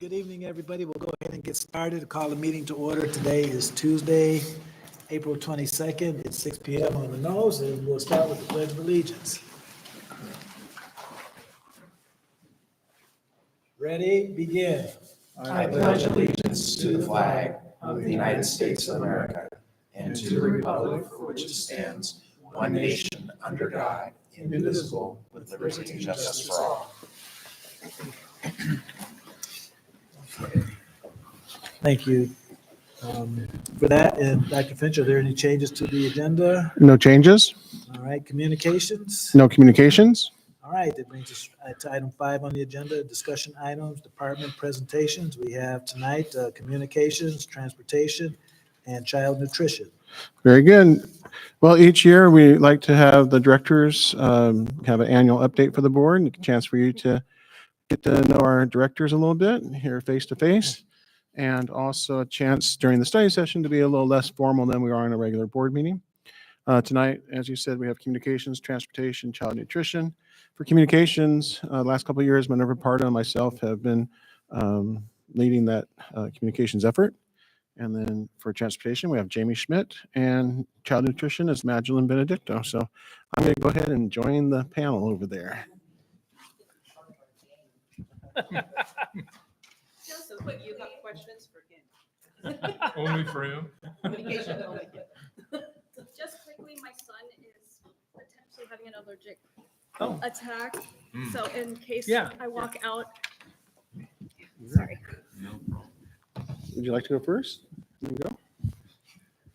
Good evening, everybody. We'll go ahead and get started. Call the meeting to order. Today is Tuesday, April 22nd. It's 6 p.m. on the nose, and we'll start with the Pledge of Allegiance. Ready? Begin. I pledge allegiance to the flag of the United States of America and to the republic for which it stands, one nation, under God, indivisible, with liberty and justice for all. Thank you for that. And Dr. Finch, are there any changes to the agenda? No changes, All right, communications? no communications. All right, that brings us to item 5 on the agenda, discussion items, department presentations. We have tonight communications, transportation, and child nutrition. Very good. Well, each year we like to have the directors have an annual update for the board, a chance for you to get to know our directors a little bit, here face to face, and also a chance during the study session to be a little less formal than we are in a regular board meeting. Tonight, as you said, we have communications, transportation, child nutrition. For communications, last couple of years, Minerva Pardo and myself have been leading that communications effort. And then for transportation, we have Jamie Schmidt, and child nutrition is Magdalene Benedicto. So I'm going to go ahead and join the panel over there. Joseph, but you have questions for him. Only for him. Communication only. Just quickly, my son is potentially having an allergic attack. So in case I walk out. Sorry. Would you like to go first? You go.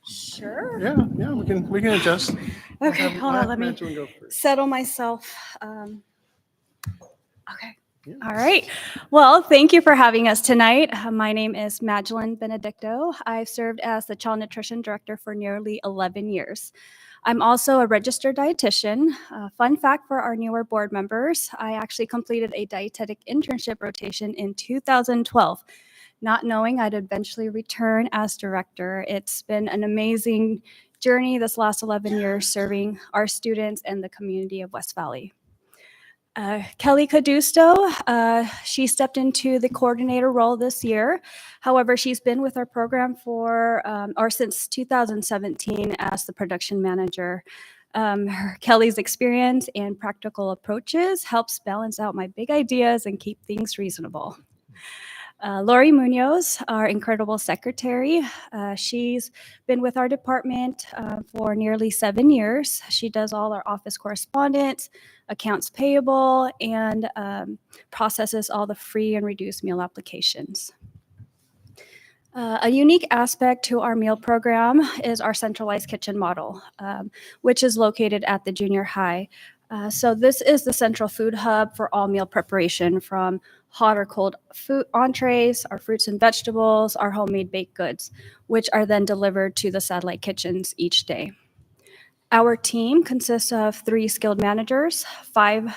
Sure. Yeah, we can adjust. Okay, hold on. Let me Go first. settle myself. Okay. Yeah. All right. Well, thank you for having us tonight. My name is Magdalene Benedicto. I've served as the Child Nutrition Director for nearly 11 years. I'm also a registered dietitian. Fun fact for our newer board members, I actually completed a dietetic internship rotation in 2012, not knowing I'd eventually return as director. It's been an amazing journey this last 11 years serving our students and the community of West Valley. Kelly Cadusto, she stepped into the coordinator role this year. However, she's been with our program since 2017 as the production manager. Kelly's experience and practical approaches helps balance out my big ideas and keep things reasonable. Lori Munoz, our incredible secretary. She's been with our department for nearly 7 years. She does all our office correspondence, accounts payable, and processes all the free and reduced meal applications. A unique aspect to our meal program is our centralized kitchen model, which is located at the junior high. So this is the central food hub for all meal preparation, from hot or cold food entrees, our fruits and vegetables, our homemade baked goods, which are then delivered to the satellite kitchens each day. Our team consists of 3 skilled managers, 5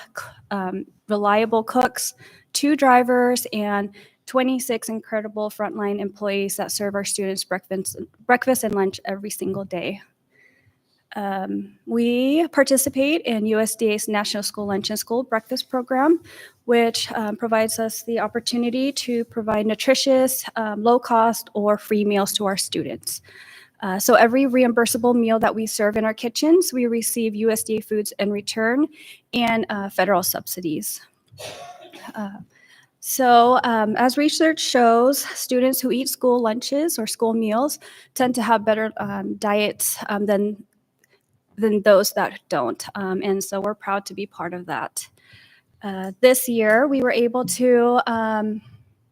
reliable cooks, 2 drivers, and 26 incredible frontline employees that serve our students breakfast and lunch every single day. We participate in USDA's National School Lunch and School Breakfast Program, which provides us the opportunity to provide nutritious, low-cost, or free meals to our students. So every reimbursable meal that we serve in our kitchens, we receive USDA foods in return and federal subsidies. As research shows, students who eat school lunches or school meals tend to have better diets than those that don't. And so we're proud to be part of that. This year, we were able to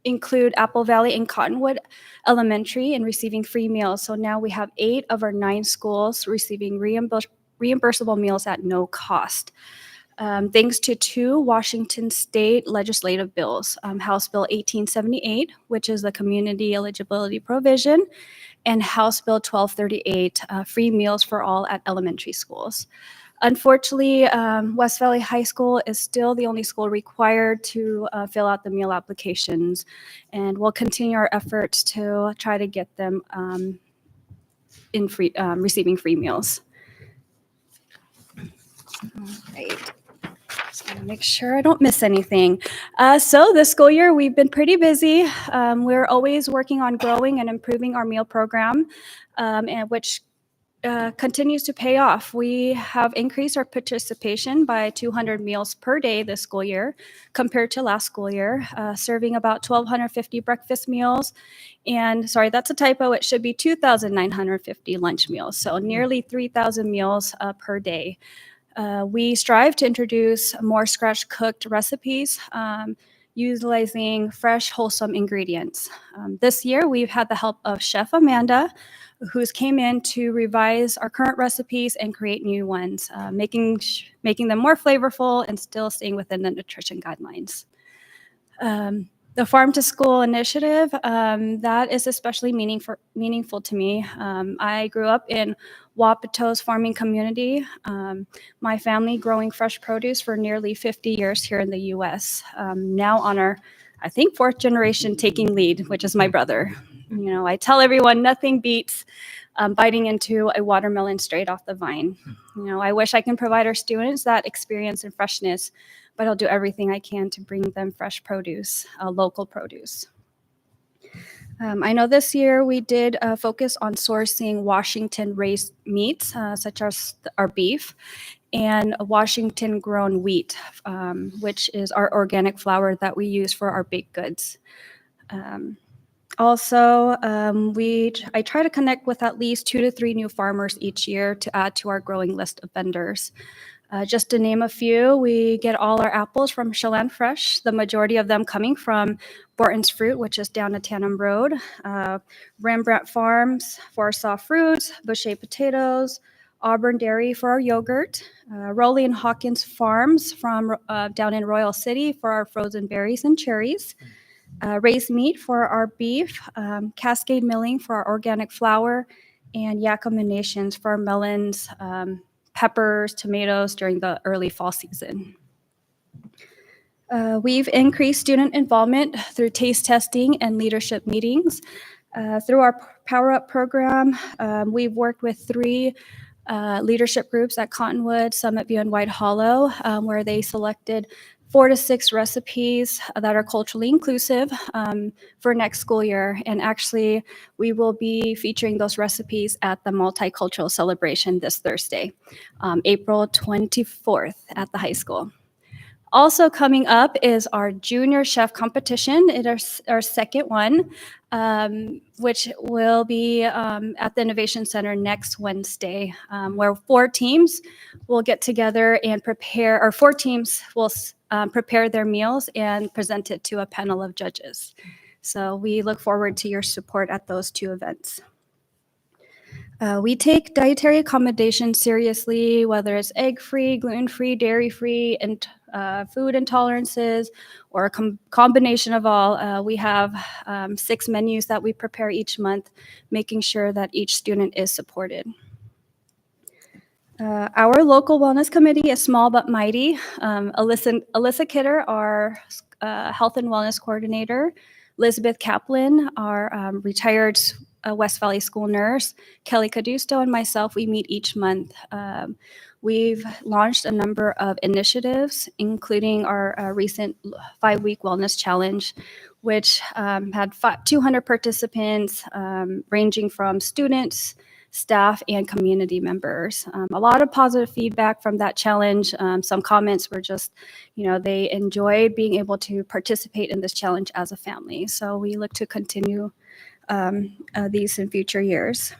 include Apple Valley and Cottonwood Elementary in receiving free meals. So now we have 8 of our 9 schools receiving reimbursable meals at no cost. Thanks to 2 Washington state legislative bills, House Bill 1878, which is the community eligibility provision, and House Bill 1238, free meals for all at elementary schools. Unfortunately, West Valley High School is still the only school required to fill out the meal applications, and we'll continue our efforts to try to get them receiving free meals. All right. Make sure I don't miss anything. So this school year, we've been pretty busy. We're always working on growing and improving our meal program, and which continues to pay off. We have increased our participation by 200 meals per day this school year compared to last school year, serving about 1,250 breakfast meals. And sorry, that's a typo. It should be 2,950 lunch meals. So nearly 3,000 meals per day. We strive to introduce more scratch cooked recipes utilizing fresh, wholesome ingredients. This year, we've had the help of Chef Amanda, who's came in to revise our current recipes and create new ones, making them more flavorful and still staying within the nutrition guidelines. The Farm to School initiative, that is especially meaningful to me. I grew up in Wapato's farming community. My family growing fresh produce for nearly 50 years here in the U.S. Now on our, I think, fourth generation taking lead, which is my brother. You know, I tell everyone nothing beats biting into a watermelon straight off the vine. You know, I wish I can provide our students that experience and freshness, but I'll do everything I can to bring them fresh produce, local produce. I know this year we did focus on sourcing Washington-raised meats, such as our beef, and Washington-grown wheat, which is our organic flour that we use for our baked goods. Also, I try to connect with at least 2 to 3 new farmers each year to add to our growing list of vendors. Just to name a few, we get all our apples from Chelan Fresh, the majority of them coming from Borton's Fruit, which is down at Tannum Road, Rembrandt Farms for our soft fruits, Boucher potatoes, Auburn Dairy for our yogurt, Rowley and Hawkins Farms from down in Royal City for our frozen berries and cherries, Raised Meat for our beef, Cascade Milling for our organic flour, and Yakima Nations for our melons, peppers, tomatoes during the early fall season. We've increased student involvement through taste testing and leadership meetings. Through our Power Up program, we've worked with 3 leadership groups at Cottonwood, Summit View, and White Hollow, where they selected 4 to 6 recipes that are culturally inclusive for next school year. And actually, we will be featuring those recipes at the multicultural celebration this Thursday, April 24th at the high school. Also coming up is our junior chef competition. It is our second one, which will be at the Innovation Center next Wednesday, where 4 teams will get together and prepare, or 4 teams will prepare their meals and present it to a panel of judges. So we look forward to your support at those 2 events. We take dietary accommodations seriously, whether it's egg-free, gluten-free, dairy-free, and food intolerances, or a combination of all. We have 6 menus that we prepare each month, making sure that each student is supported. Our local wellness committee is small but mighty. Alyssa Kidder, our health and wellness coordinator, Elizabeth Kaplan, our retired West Valley school nurse, Kelly Cadusto, and myself, we meet each month. We've launched a number of initiatives, including our recent 5-week wellness challenge, which had 200 participants, ranging from students, staff, and community members. A lot of positive feedback from that challenge. Some comments were just, they enjoyed being able to participate in this challenge as a family. So we look to continue these in future years.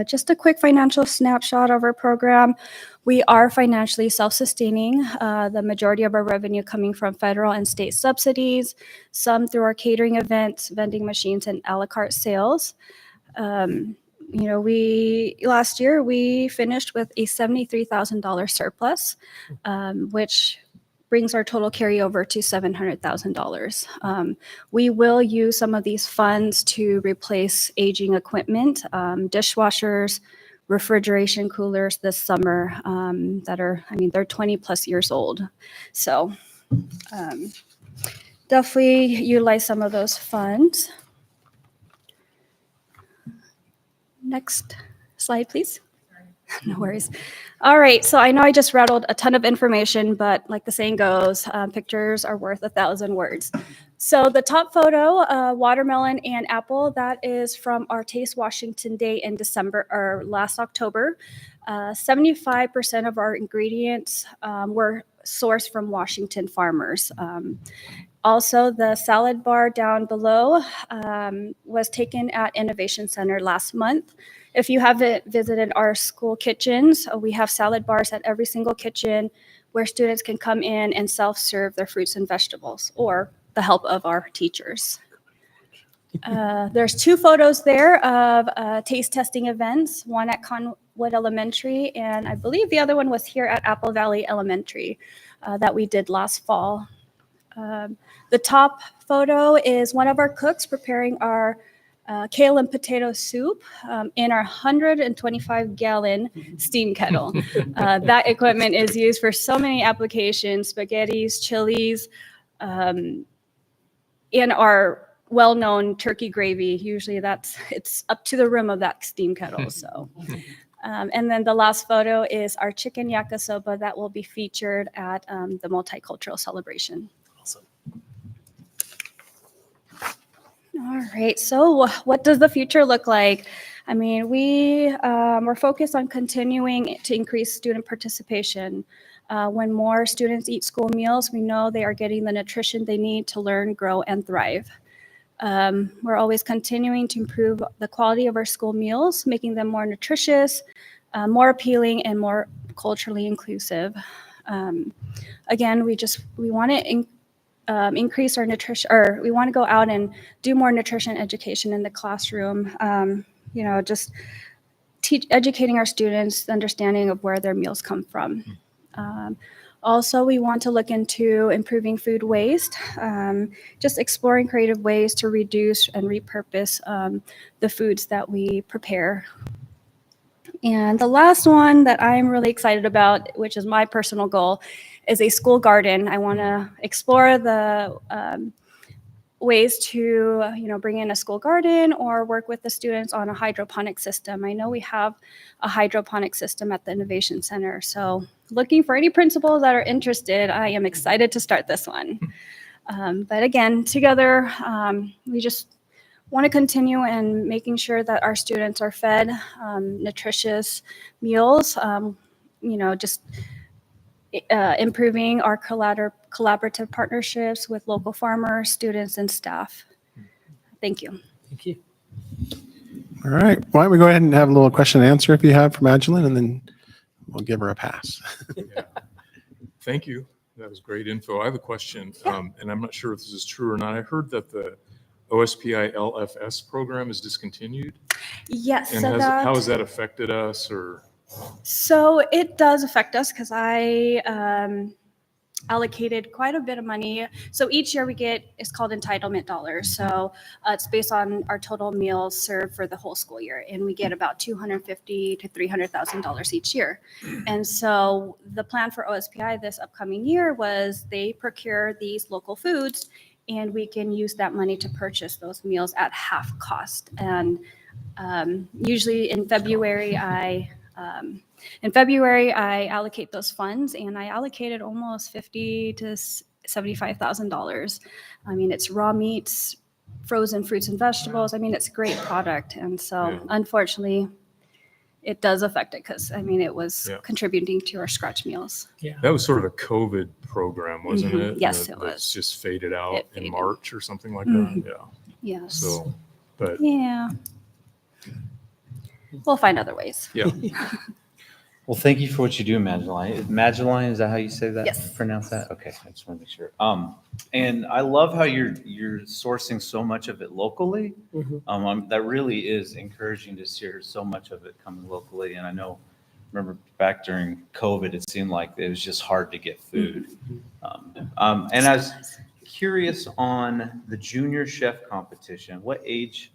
Just a quick financial snapshot of our program. We are financially self-sustaining, the majority of our revenue coming from federal and state subsidies, some through our catering events, vending machines, and a la carte sales. Last year we finished with a $73,000 surplus, which brings our total carryover to $700,000. We will use some of these funds to replace aging equipment, dishwashers, refrigeration coolers this summer that are, they're 20 plus years old. So definitely utilize some of those funds. Next slide, please. No worries. All right, so I know I just rattled a ton of information, but like the saying goes, pictures are worth 1,000 words. So the top photo, watermelon and apple, that is from our Taste Washington Day in December or last October. 75% of our ingredients were sourced from Washington farmers. Also, the salad bar down below was taken at Innovation Center last month. If you haven't visited our school kitchens, we have salad bars at every single kitchen where students can come in and self-serve their fruits and vegetables or the help of our teachers. There's 2 photos there of taste testing events, one at Conwood Elementary, and I believe the other one was here at Apple Valley Elementary that we did last fall. The top photo is one of our cooks preparing our kale and potato soup in our 125-gallon steam kettle. That equipment is used for so many applications, spaghettis, chilies, in our well-known turkey gravy. Usually it's up to the rim of that steam kettle. So, and then the last photo is our chicken yakisoba that will be featured at the multicultural celebration. Awesome. All right, so what does the future look like? I mean, we're focused on continuing to increase student participation. When more students eat school meals, we know they are getting the nutrition they need to learn, grow, and thrive. We're always continuing to improve the quality of our school meals, making them more nutritious, more appealing, and more culturally inclusive. Again, we want to increase our nutrition, or we want to go out and do more nutrition education in the classroom. Just educating our students, the understanding of where their meals come from. Also, we want to look into improving food waste, just exploring creative ways to reduce and repurpose the foods that we prepare. And the last one that I'm really excited about, which is my personal goal, is a school garden. I want to explore the ways to, bring in a school garden or work with the students on a hydroponic system. I know we have a hydroponic system at the Innovation Center. So looking for any principals that are interested, I am excited to start this one. But again, together, we just want to continue and making sure that our students are fed nutritious meals, just improving our collaborative partnerships with local farmers, students, and staff. Thank you. Thank you. All right. Why don't we go ahead and have a little question and answer if you have from Magdalene, and then we'll give her a pass. Yeah. Thank you. That was great info. I have a question, and I'm not sure if this is true or not. I heard that the OSPI LFS program is discontinued. Yes. And so how has that affected us? So it does affect us because I allocated quite a bit of money. So each year we get, it's called entitlement dollars. So it's based on our total meals served for the whole school year. And we get about $250,000 to $300,000 each year. And so the plan for OSPI this upcoming year was they procure these local foods and we can use that money to purchase those meals at half cost. And usually in February, I allocate those funds, and I allocated almost $50,000 to $75,000. I mean, it's raw meats, frozen fruits and vegetables. I mean, it's a great product, and so unfortunately, it does affect it because it was contributing to our scratch meals. Yeah, that was sort of a COVID program, wasn't it? Yes, it was. It's just faded out in March or something like Mhm. that. Yeah. Yes. So, but yeah, we'll find other ways. yeah. Well, thank you for what you do, Magdalene. Magdalene, is that how you say that? Yes. Pronounce that? Okay, I just want to make sure. And I love how you're sourcing so much of it locally. That really is encouraging to hear so much of it coming locally. And remember back during COVID, it seemed like it was just hard to get food. And I was curious on the junior chef competition. What age?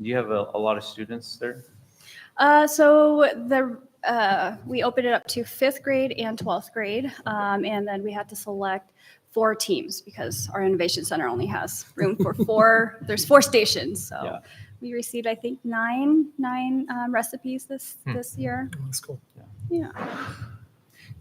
Do you have a lot of students there? We opened it up to 5th grade and 12th grade, and then we had to select 4 teams because our Innovation Center only has room for 4. There's 4 stations, so we received, I think, nine recipes this year. that's cool. Yeah. Yeah.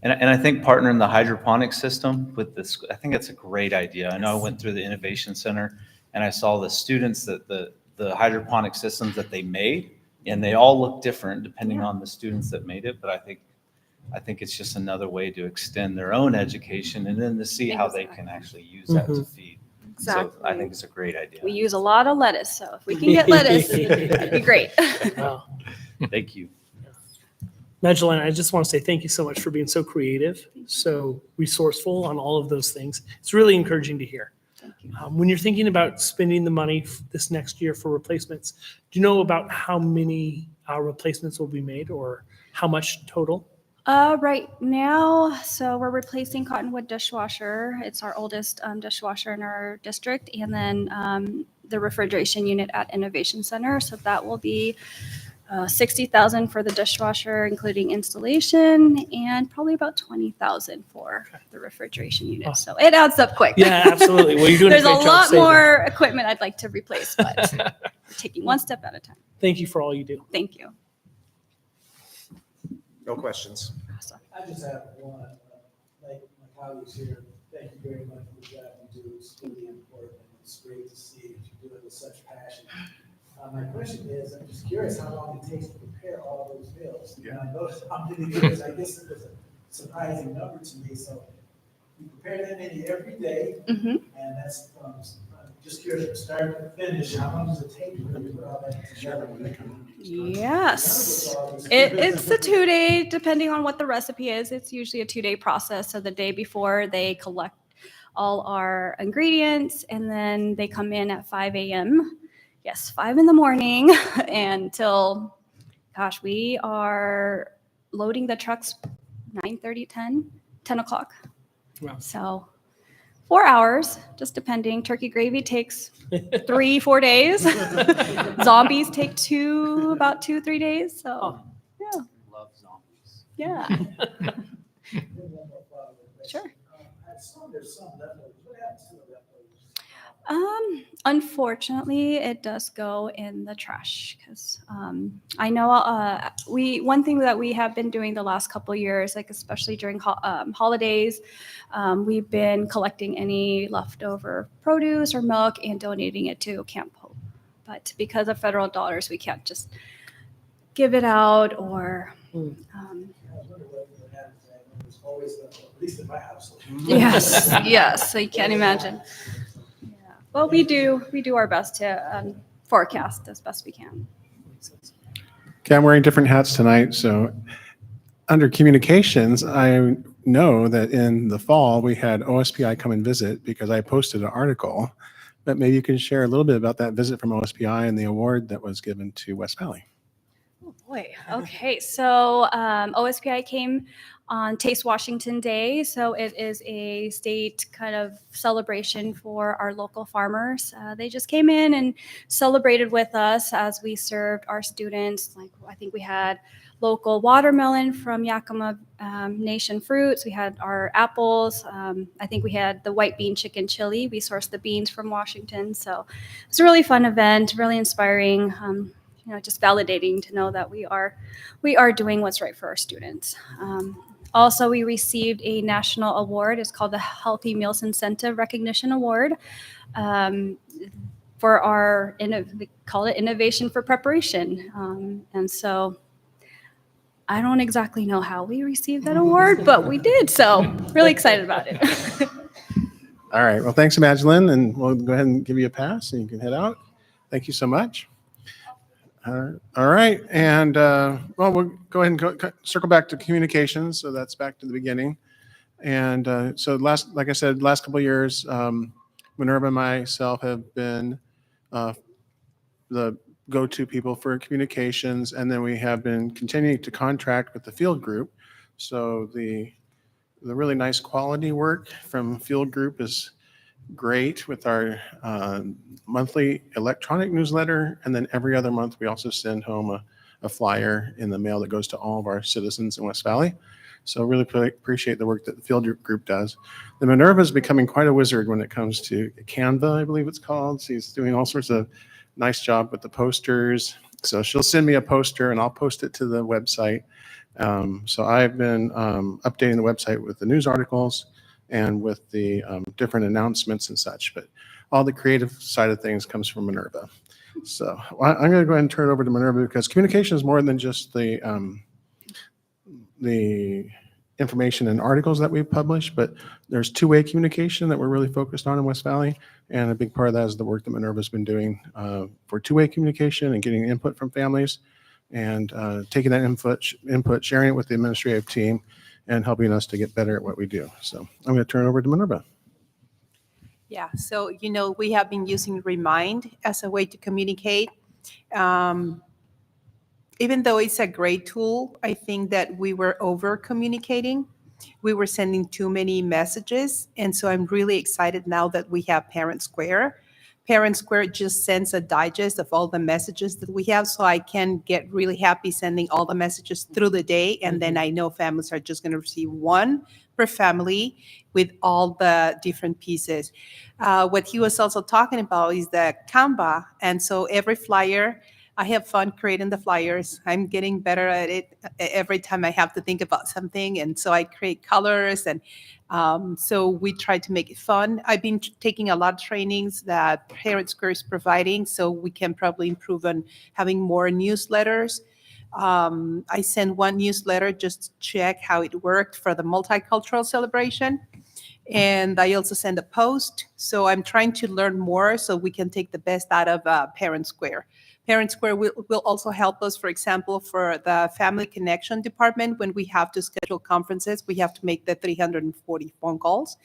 And I think partnering the hydroponic system with this, I think that's a great idea. I know I went through the Innovation Center and I saw the students that the hydroponic systems that they made, and they all look different depending on the students that made it. But I think it's just another way to extend their own education and then to see how they can actually use that to feed. Exactly. So I think it's a great idea. We use a lot of lettuce, so if we can get lettuce, that'd be great. Wow. Thank you. Magdalene, I just want to say thank you so much for being so creative, so resourceful on all of those things. It's really encouraging to hear. When you're thinking about spending the money this next year for replacements, do you know about how many replacements will be made or how much total? Right now, so we're replacing Cottonwood dishwasher. It's our oldest dishwasher in our district, and then the refrigeration unit at Innovation Center. So that will be $60,000 for the dishwasher, including installation, and probably about $20,000 for the refrigeration unit. Awesome. So it adds up quick. Yeah, absolutely. Well, you're doing There's a a great job lot saving. more equipment I'd like to replace, but we're taking one step at a time. Thank you for all you do. Thank you. No questions. I just have one, like my colleagues here, thank you very much for the job you do. It's really important. It's great to see that you do it with such passion. My question is, I'm just curious how long it takes to prepare all those meals. And I noticed how many years, I guess it was a surprising number to me. So you prepare that many every day, and that's I'm just curious from start to finish, how long does it take to really put all that together? Yes. It's a 2-day, depending on what the recipe is. It's usually a 2-day process. So the day before, they collect all our ingredients, and then they come in at 5 a.m. Yes, 5 in the morning until, gosh, we are loading the trucks 9:30, 10 o'clock. Wow. So 4 hours, just depending. Turkey gravy takes 3-4 days. Zombies take about 2-3 days. So, yeah. Love zombies. Yeah. Sure. I saw there's some leftovers. What happens to the leftovers? Unfortunately, it does go in the trash because I know one thing that we have been doing the last couple of years, like especially during holidays, we've been collecting any leftover produce or milk and donating it to Camp Hope. But because of federal dollars, we can't just give it out or. I was wondering what happens. I know there's always leftovers, at least in my household. Yes. So you can't imagine. Well, we do our best to forecast as best we can. Okay, I'm wearing different hats tonight. So under communications, I know that in the fall, we had OSPI come and visit because I posted an article, but maybe you can share a little bit about that visit from OSPI and the award that was given to West Valley. Oh boy. Okay. So OSPI came on Taste Washington Day. So it is a state kind of celebration for our local farmers. They just came in and celebrated with us as we served our students. Like I think we had local watermelon from Yakima Nation Fruits. We had our apples. I think we had the white bean chicken chili. We sourced the beans from Washington. So it's a really fun event, really inspiring. Just validating to know that we are doing what's right for our students. Also, we received a national award. It's called the Healthy Meals Incentive Recognition Award for our, we call it Innovation for Preparation. And so I don't exactly know how we received that award, but we did. So really excited about it. All right. Well, thanks, Magdalene, and we'll go ahead and give you a pass and you can head out. Thank you so much. All right. And we'll go ahead and circle back to communications. So that's back to the beginning. And so like I said, last couple of years, Minerva and myself have been the go-to people for communications. And then we have been continuing to contract with the field group. So the really nice quality work from field group is great with our monthly electronic newsletter. And then every other month, we also send home a flyer in the mail that goes to all of our citizens in West Valley. So really appreciate the work that the field group does. The Minerva is becoming quite a wizard when it comes to Canva, I believe it's called. She's doing all sorts of nice job with the posters. So she'll send me a poster and I'll post it to the website. So I've been updating the website with the news articles and with the different announcements and such, but all the creative side of things comes from Minerva. So I'm going to go ahead and turn it over to Minerva because communication is more than just the information and articles that we publish, but there's two-way communication that we're really focused on in West Valley. And a big part of that is the work that Minerva's been doing for two-way communication and getting input from families and taking that input, sharing it with the administrative team and helping us to get better at what we do. So I'm going to turn it over to Minerva. Yeah, so, we have been using Remind as a way to communicate. Um, Even though it's a great tool, I think that we were over communicating. We were sending too many messages. And so I'm really excited now that we have Parent Square. Parent Square just sends a digest of all the messages that we have. So I can get really happy sending all the messages through the day. And then I know families are just going to receive one per family with all the different pieces. What he was also talking about is the Canva. And so every flyer, I have fun creating the flyers. I'm getting better at it every time I have to think about something. And so I create colors. And so we try to make it fun. I've been taking a lot of trainings that Parent Square is providing, so we can probably improve on having more newsletters. I sent one newsletter just to check how it worked for the multicultural celebration. And I also send a post. So I'm trying to learn more so we can take the best out of Parent Square. Parent Square will also help us, for example, for the Family Connection Department. When we have to schedule conferences, we have to make the 340 phone calls.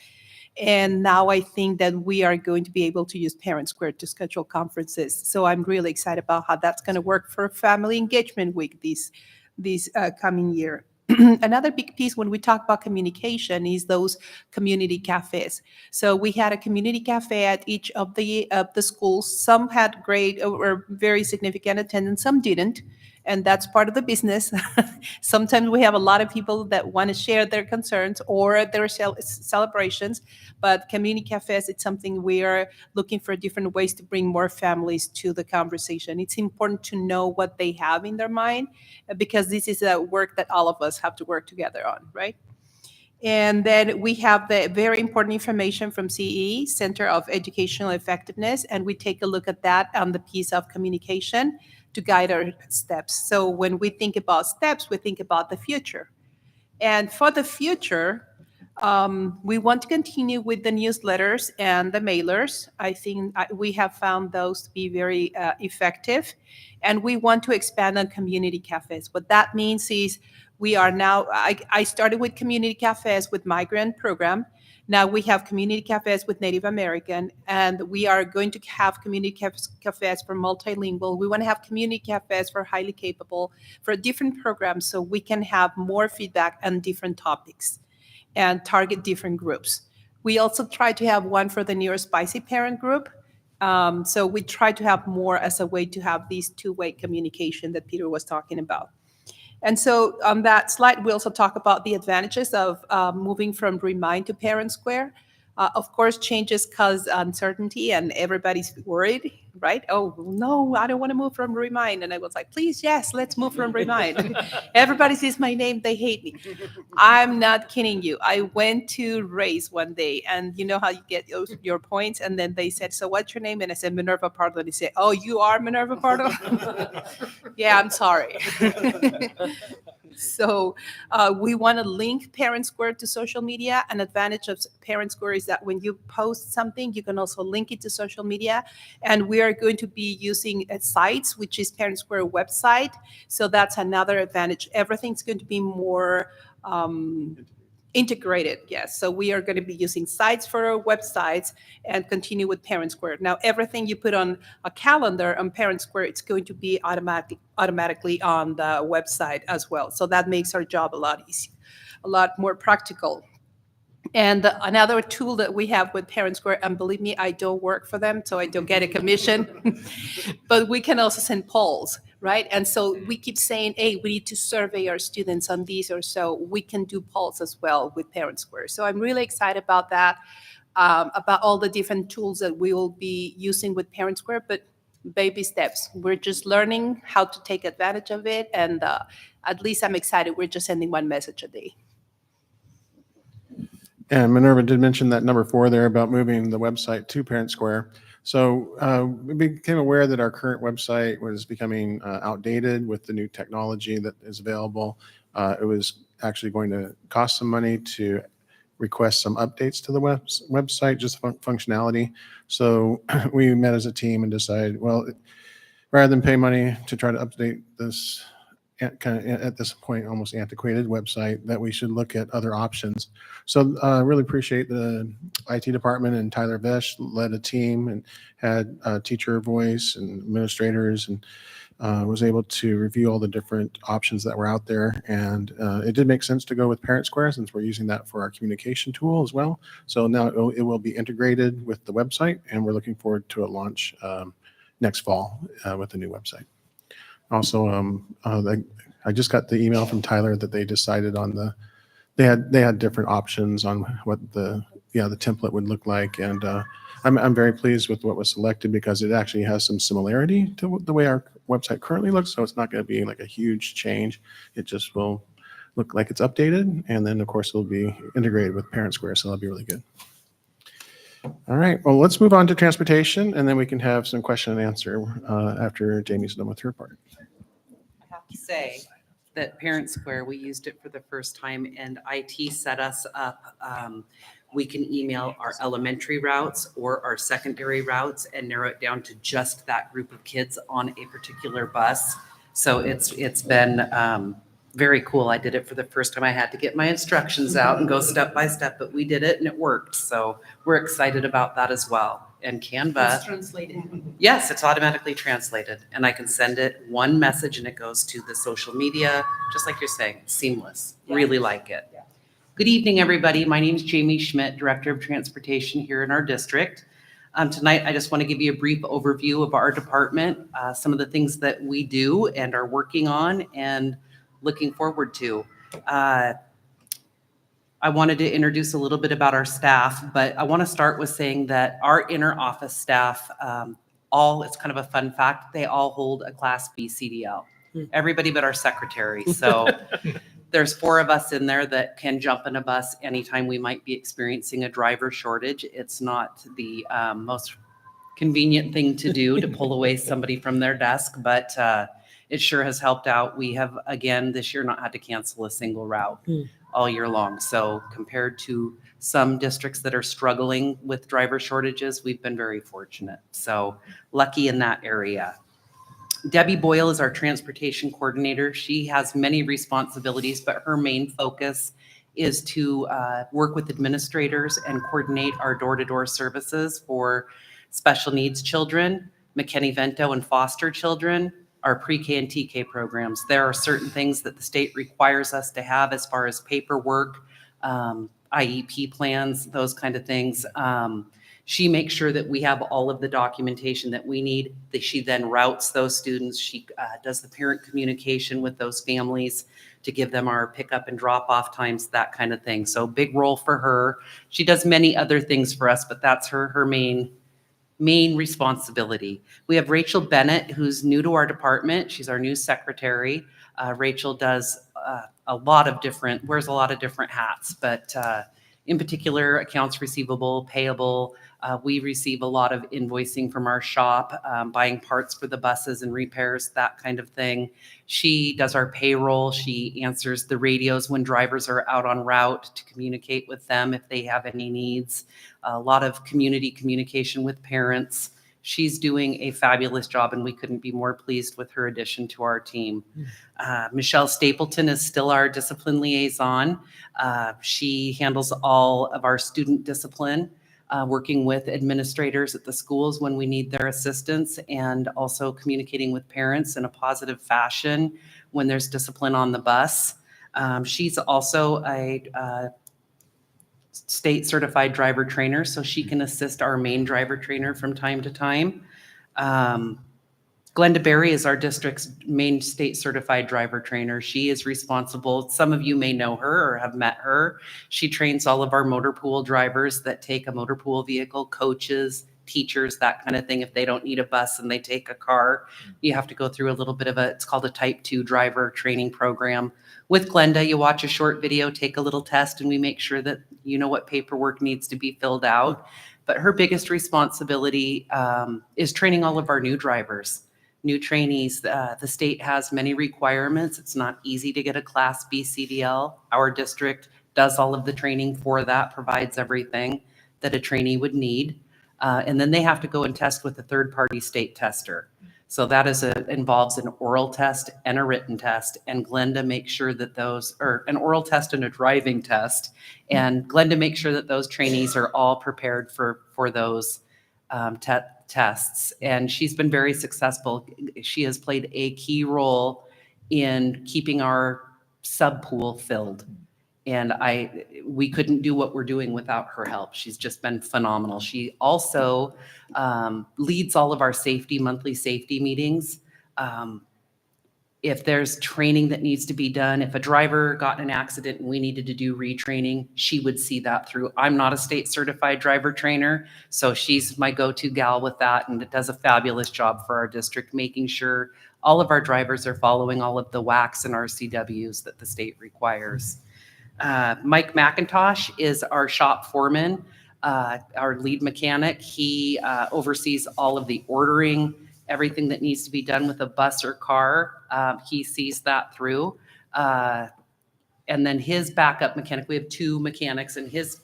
And now I think that we are going to be able to use Parent Square to schedule conferences. So I'm really excited about how that's going to work for Family Engagement Week this coming year. Another big piece when we talk about communication is those community cafes. So we had a community cafe at each of the schools. Some had great or very significant attendance, some didn't. And that's part of the business. Sometimes we have a lot of people that want to share their concerns or their celebrations, but community cafes, it's something we are looking for different ways to bring more families to the conversation. It's important to know what they have in their mind because this is a work that all of us have to work together on, right? And then we have the very important information from CE, Center of Educational Effectiveness, and we take a look at that on the piece of communication to guide our steps. So when we think about steps, we think about the future. And for the future, we want to continue with the newsletters and the mailers. I think we have found those to be very effective. And we want to expand on community cafes. What that means is we are now, I started with community cafes with migrant program. Now we have community cafes with Native American, and we are going to have community cafes for multilingual. We want to have community cafes for highly capable, for different programs, so we can have more feedback on different topics and target different groups. We also try to have one for the neurospicy parent group. So we try to have more as a way to have these two-way communication that Peter was talking about. And so on that slide, we also talk about the advantages of moving from Remind to Parent Square. Of course, changes cause uncertainty and everybody's worried, right? Oh, no, I don't want to move from Remind. And I was like, please, yes, let's move from Remind. Everybody sees my name, they hate me. I'm not kidding you. I went to race one day, and you know how you get your points? And then they said, so what's your name? And I said, Minerva Pardo. And they said, oh, you are Minerva Pardo? Yeah, I'm sorry. So we want to link Parent Square to social media. An advantage of Parent Square is that when you post something, you can also link it to social media. And we are going to be using sites, which is Parent Square website. So that's another advantage. Everything's going to be more integrated, yes. So we are going to be using sites for our websites and continue with Parent Square. Now, everything you put on a calendar on Parent Square, it's going to be automatically on the website as well. So that makes our job a lot easier, a lot more practical. And another tool that we have with Parent Square, and believe me, I don't work for them, so I don't get a commission, but we can also send polls, right? And so we keep saying, hey, we need to survey our students on these or so. We can do polls as well with Parent Square. So I'm really excited about that, about all the different tools that we will be using with Parent Square. But baby steps. We're just learning how to take advantage of it. And at least I'm excited. We're just sending one message a day. And Minerva did mention that number 4 there about moving the website to Parent Square. So we became aware that our current website was becoming outdated with the new technology that is available. It was actually going to cost some money to request some updates to the website, just functionality. So we met as a team and decided, well, rather than pay money to try to update this kind of at this point almost antiquated website, that we should look at other options. So I really appreciate the IT department, and Tyler Vesh led a team and had teacher voice and administrators, and was able to review all the different options that were out there. And it did make sense to go with Parent Square since we're using that for our communication tool as well. So now it will be integrated with the website, and we're looking forward to a launch next fall with the new website. Also, I just got the email from Tyler that they decided on they had different options on what the template would look like, and I'm very pleased with what was selected because it actually has some similarity to the way our website currently looks. So it's not going to be like a huge change. It just will look like it's updated, and then of course it'll be integrated with Parent Square, so that'll be really good. All right, well, let's move on to transportation, and then we can have some question and answer after Jamie's done with her part. I have to say that Parent Square, we used it for the first time, and IT set us up. We can email our elementary routes or our secondary routes and narrow it down to just that group of kids on a particular bus. So it's been very cool. I did it for the first time. I had to get my instructions out and go step by step, but we did it and it worked. So we're excited about that as well. And Canva. It's translated. Yes, it's automatically translated, and I can send it one message and it goes to the social media, just like you're saying, seamless. Yeah. Really like it. Yeah. Good evening, everybody. My name is Jamie Schmidt, Director of Transportation here in our district. Tonight, I just want to give you a brief overview of our department, some of the things that we do and are working on and looking forward to. I wanted to introduce a little bit about our staff, but I want to start with saying that our inner office staff, it's kind of a fun fact, they all hold a Class B CDL. Everybody but our secretary. So there's 4 of us in there that can jump in a bus anytime we might be experiencing a driver shortage. It's not the most convenient thing to do to pull away somebody from their desk, but it sure has helped out. We have, again, this year not had to cancel a single route all year long. So compared to some districts that are struggling with driver shortages, we've been very fortunate. So lucky in that area. Debbie Boyle is our transportation coordinator. She has many responsibilities, but her main focus is to work with administrators and coordinate our door-to-door services for special needs children, McKinney-Vento and foster children, our pre-K and TK programs. There are certain things that the state requires us to have as far as paperwork, IEP plans, those kind of things. She makes sure that we have all of the documentation that we need, that she then routes those students. She does the parent communication with those families to give them our pickup and drop off times, that kind of thing. So big role for her. She does many other things for us, but that's her main responsibility. We have Rachel Bennett, who's new to our department. She's our new secretary. Rachel does wears a lot of different hats, but in particular, accounts receivable, payable. We receive a lot of invoicing from our shop, buying parts for the buses and repairs, that kind of thing. She does our payroll. She answers the radios when drivers are out on route to communicate with them if they have any needs. A lot of community communication with parents. She's doing a fabulous job, and we couldn't be more pleased with her addition to our team. Michelle Stapleton is still our discipline liaison. She handles all of our student discipline, working with administrators at the schools when we need their assistance, and also communicating with parents in a positive fashion when there's discipline on the bus. She's also a state certified driver trainer, so she can assist our main driver trainer from time to time. Glenda Berry is our district's main state certified driver trainer. She is responsible. Some of you may know her or have met her. She trains all of our motor pool drivers that take a motor pool vehicle, coaches, teachers, that kind of thing. If they don't need a bus and they take a car, you have to go through a little bit of it's called a type 2 driver training program. With Glenda, you watch a short video, take a little test, and we make sure that you know what paperwork needs to be filled out. But her biggest responsibility is training all of our new drivers, new trainees. The state has many requirements. It's not easy to get a Class B CDL. Our district does all of the training for that, provides everything that a trainee would need. And then they have to go and test with a third-party state tester. So that involves an oral test and a written test. And Glenda makes sure that an oral test and a driving test. And Glenda makes sure that those trainees are all prepared for those tests. And she's been very successful. She has played a key role in keeping our sub pool filled. And we couldn't do what we're doing without her help. She's just been phenomenal. She also leads all of our monthly safety meetings. If there's training that needs to be done, if a driver got in an accident and we needed to do retraining, she would see that through. I'm not a state certified driver trainer, so she's my go-to gal with that, and it does a fabulous job for our district, making sure all of our drivers are following all of the WACs and RCWs that the state requires. Mike McIntosh is our shop foreman, our lead mechanic. He oversees all of the ordering, everything that needs to be done with a bus or car. He sees that through. And then his backup mechanic, we have two mechanics, and his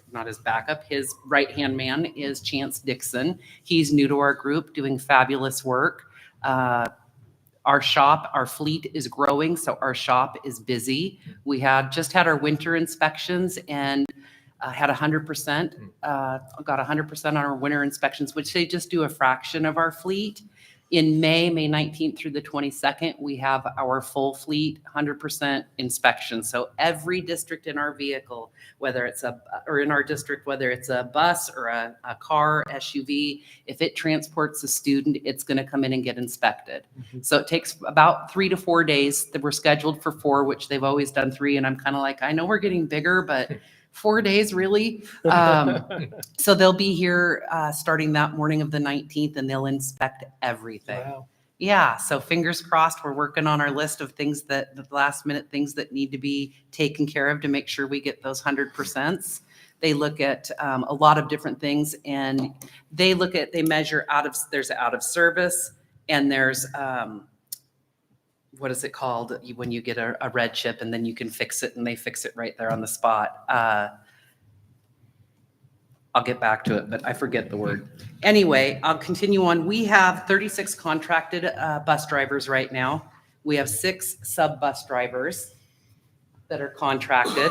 right-hand man is Chance Dixon. He's new to our group, doing fabulous work. Our fleet is growing, so our shop is busy. We just had our winter inspections and had 100%, got 100% on our winter inspections, which they just do a fraction of our fleet. In May 19th through the 22nd, we have our full fleet 100% inspection. So every district in our vehicle, whether it's a bus or a car, SUV, if it transports a student, it's going to come in and get inspected. So it takes about 3 to 4 days. That we're scheduled for 4, which they've always done 3. And I'm kind of like, I know we're getting bigger, but 4 days, really? So they'll be here starting that morning of the 19th, and they'll inspect everything. Wow. Yeah, so fingers crossed. We're working on our list of things the last minute things that need to be taken care of to make sure we get those 100%. They look at a lot of different things, and they measure there's out of service, and there's what is it called when you get a red chip and then you can fix it and they fix it right there on the spot? I'll get back to it, but I forget the word. Anyway, I'll continue on. We have 36 contracted bus drivers right now. We have 6 sub-bus drivers that are contracted.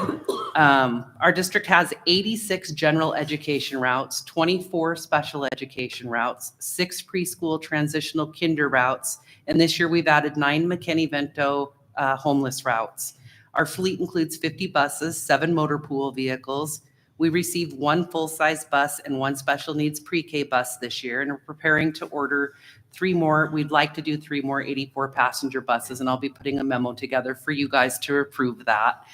Our district has 86 general education routes, 24 special education routes, 6 preschool transitional kinder routes, and this year we've added 9 McKinney-Vento homeless routes. Our fleet includes 50 buses, 7 motor pool vehicles. We received 1 full-size bus and 1 special needs pre-K bus this year, and we're preparing to order 3 more. We'd like to do 3 more 84 passenger buses, and I'll be putting a memo together for you guys to approve that.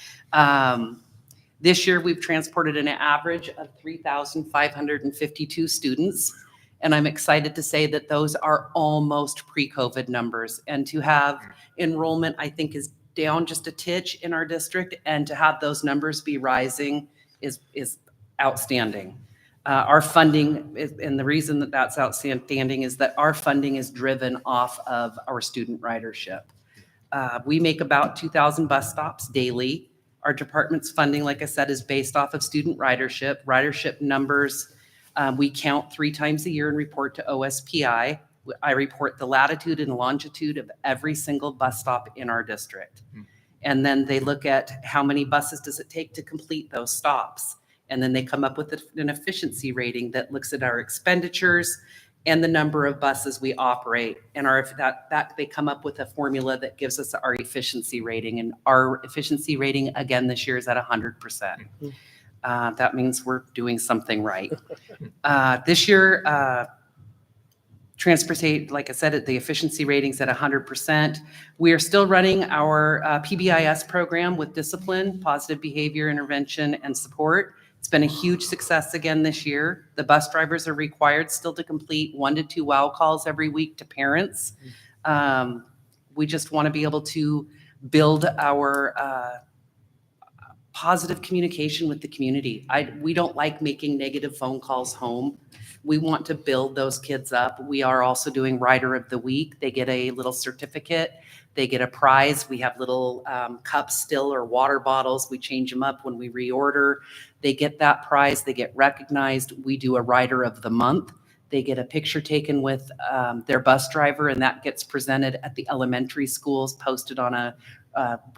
This year we've transported an average of 3,552 students. And I'm excited to say that those are almost pre-COVID numbers. And to have enrollment, I think, is down just a titch in our district. And to have those numbers be rising is outstanding. Our funding, and the reason that that's outstanding is that our funding is driven off of our student ridership. We make about 2,000 bus stops daily. Our department's funding, like I said, is based off of student ridership. Ridership numbers, we count 3 times a year and report to OSPI. I report the latitude and longitude of every single bus stop in our district. And then they look at how many buses does it take to complete those stops. And then they come up with an efficiency rating that looks at our expenditures and the number of buses we operate. And they come up with a formula that gives us our efficiency rating. And our efficiency rating, again, this year is at 100%. That means we're doing something right. This year, transportation, like I said, the efficiency rating's at 100%. We are still running our PBIS program with discipline, positive behavior intervention and support. It's been a huge success again this year. The bus drivers are required still to complete 1 to 2 wow calls every week to parents. We just want to be able to build our positive communication with the community. We don't like making negative phone calls home. We want to build those kids up. We are also doing Rider of the Week. They get a little certificate. They get a prize. We have little cups still or water bottles. We change them up when we reorder. They get that prize. They get recognized. We do a Rider of the Month. They get a picture taken with their bus driver, and that gets presented at the elementary schools, posted on a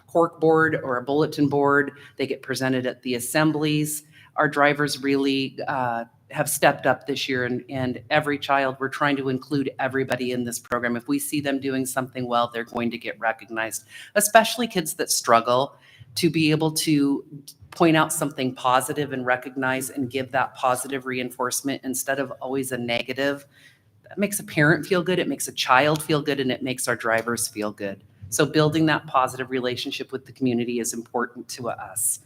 cork board or a bulletin board. They get presented at the assemblies. Our drivers really have stepped up this year, and every child, we're trying to include everybody in this program. If we see them doing something well, they're going to get recognized, especially kids that struggle, to be able to point out something positive and recognize and give that positive reinforcement instead of always a negative. That makes a parent feel good, it makes a child feel good, and it makes our drivers feel good. So building that positive relationship with the community is important to us.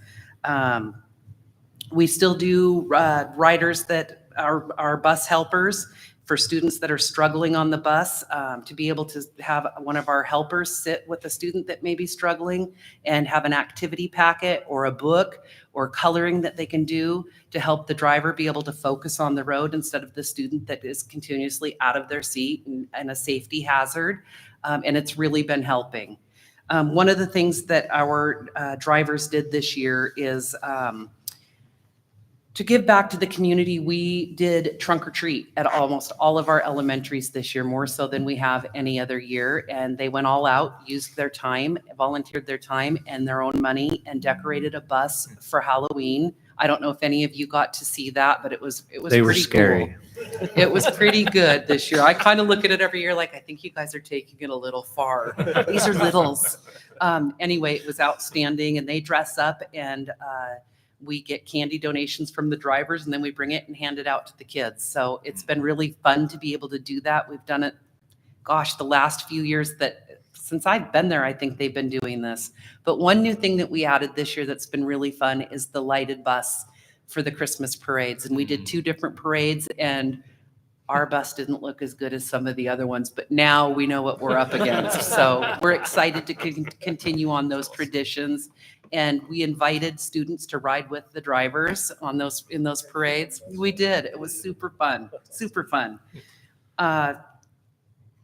We still do riders that are bus helpers for students that are struggling on the bus, to be able to have one of our helpers sit with a student that may be struggling and have an activity packet or a book or coloring that they can do to help the driver be able to focus on the road instead of the student that is continuously out of their seat and a safety hazard. And it's really been helping. One of the things that our drivers did this year is to give back to the community. We did trunk or treat at almost all of our elementaries this year, more so than we have any other year. And they went all out, used their time, volunteered their time and their own money, and decorated a bus for Halloween. I don't know if any of you got to see that, but it was They were pretty scary. Cool. It was pretty good this year. I kind of look at it every year like, I think you guys are taking it a little far. These are littles. Anyway, it was outstanding, and they dress up, and we get candy donations from the drivers, and then we bring it and hand it out to the kids. So it's been really fun to be able to do that. We've done it, gosh, the last few years that since I've been there, I think they've been doing this. But one new thing that we added this year that's been really fun is the lighted bus for the Christmas parades. And we did 2 different parades, and our bus didn't look as good as some of the other ones, but now we know what we're up against. So we're excited to continue on those traditions. And we invited students to ride with the drivers on in those parades. We did. It was super fun, super fun.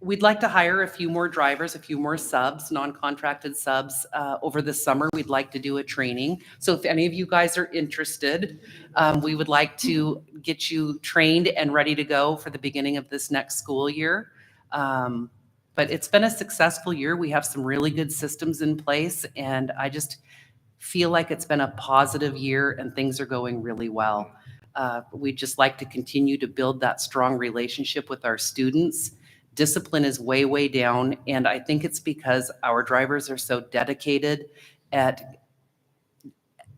We'd like to hire a few more drivers, a few more subs, non-contracted subs over the summer. We'd like to do a training. So if any of you guys are interested, we would like to get you trained and ready to go for the beginning of this next school year. But it's been a successful year. We have some really good systems in place, and I just feel like it's been a positive year and things are going really well. We'd just like to continue to build that strong relationship with our students. Discipline is way, way down, and I think it's because our drivers are so dedicated at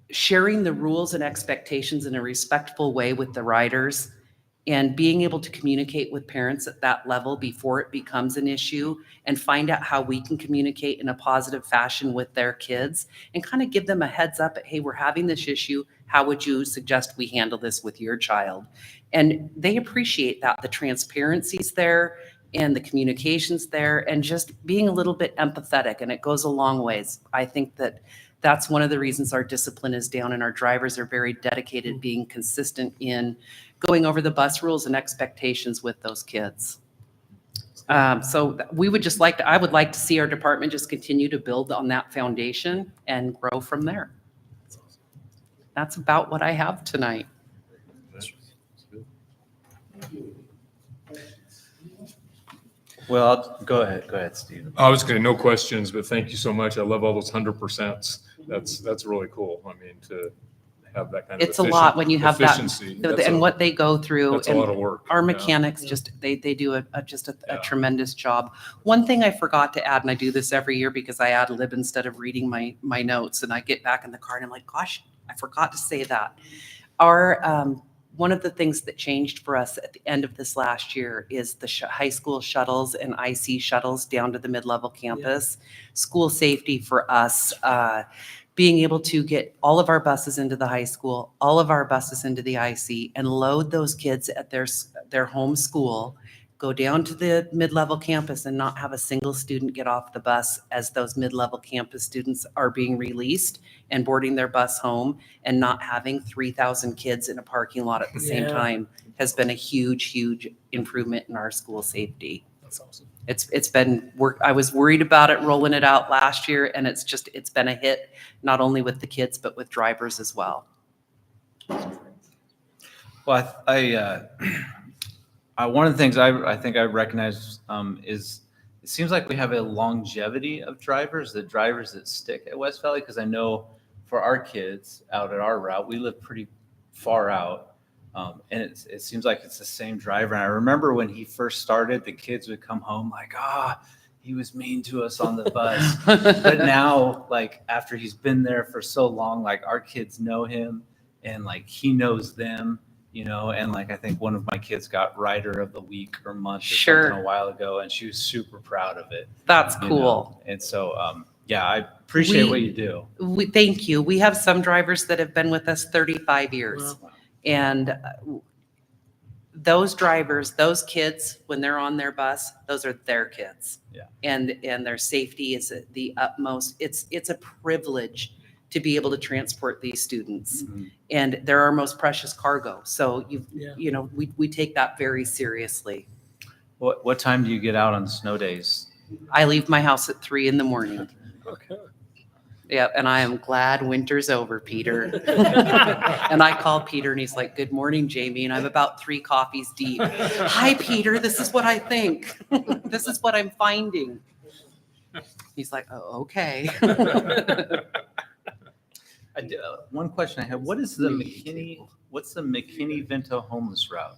sharing the rules and expectations in a respectful way with the riders, and being able to communicate with parents at that level before it becomes an issue, and find out how we can communicate in a positive fashion with their kids and kind of give them a heads up at, hey, we're having this issue. How would you suggest we handle this with your child? And they appreciate that. The transparency's there and the communication's there, and just being a little bit empathetic, and it goes a long ways. I think that that's one of the reasons our discipline is down, and our drivers are very dedicated, being consistent in going over the bus rules and expectations with those kids. So we would just like to, I would like to see our department just continue to build on that foundation and grow from there. That's about what I have tonight. Well, go ahead, Steve. I was going to, no questions, but thank you so much. I love all those 100%. That's really cool. I mean, to have that kind of It's a lot when you have that, efficiency. and what they go through. That's a and lot of work. Our Yeah. mechanics just, they do a tremendous job. One thing I forgot to add, and I do this every year because I ad lib instead of reading my notes, and I get back in the car and I'm like, gosh, I forgot to say that. Our, one of the things that changed for us at the end of this last year is the high school shuttles and IC shuttles down to the mid-level campus. School safety for us, being able to get all of our buses into the high school, all of our buses into the IC, and load those kids at their home school, go down to the mid-level campus and not have a single student get off the bus as those mid-level campus students are being released and boarding their bus home, and not having 3,000 kids in a parking lot at the same Yeah. time has been a huge, huge improvement in our school safety. That's awesome. It's been work. I was worried about it rolling it out last year, and it's been a hit, not only with the kids, but with drivers as well. Well, one of the things I think I recognize is it seems like we have a longevity of drivers that stick at West Valley, because I know for our kids out at our route, we live pretty far out. And it seems like it's the same driver. And I remember when he first started, the kids would come home like, he was mean to us on the bus. But now, like, after he's been there for so long, like, our kids know him and like he knows them, and like I think one of my kids got Rider of the Week or Month or Sure. something a while ago, and she was super proud of it. That's you cool. know? And so, yeah, I appreciate We- what you do. Thank you. We have some drivers that have been with us 35 years. Wow. And those drivers, those kids, when they're on their bus, those are their kids. Yeah. And their safety is the utmost. It's a privilege to be able to transport these students. Mhm. And they're our most precious cargo. So Yeah. we take that very seriously. What time do you get out on snow days? I leave my house at 3 a.m. Okay. Yeah, and I am glad winter's over, Peter. And I call Peter and he's like, "Good morning, Jamie." And I'm about 3 coffees deep. "Hi, Peter. This is what I think. This is what I'm finding." He's like, "Oh, okay." One question I have: what's the McKinney-Vento homeless route?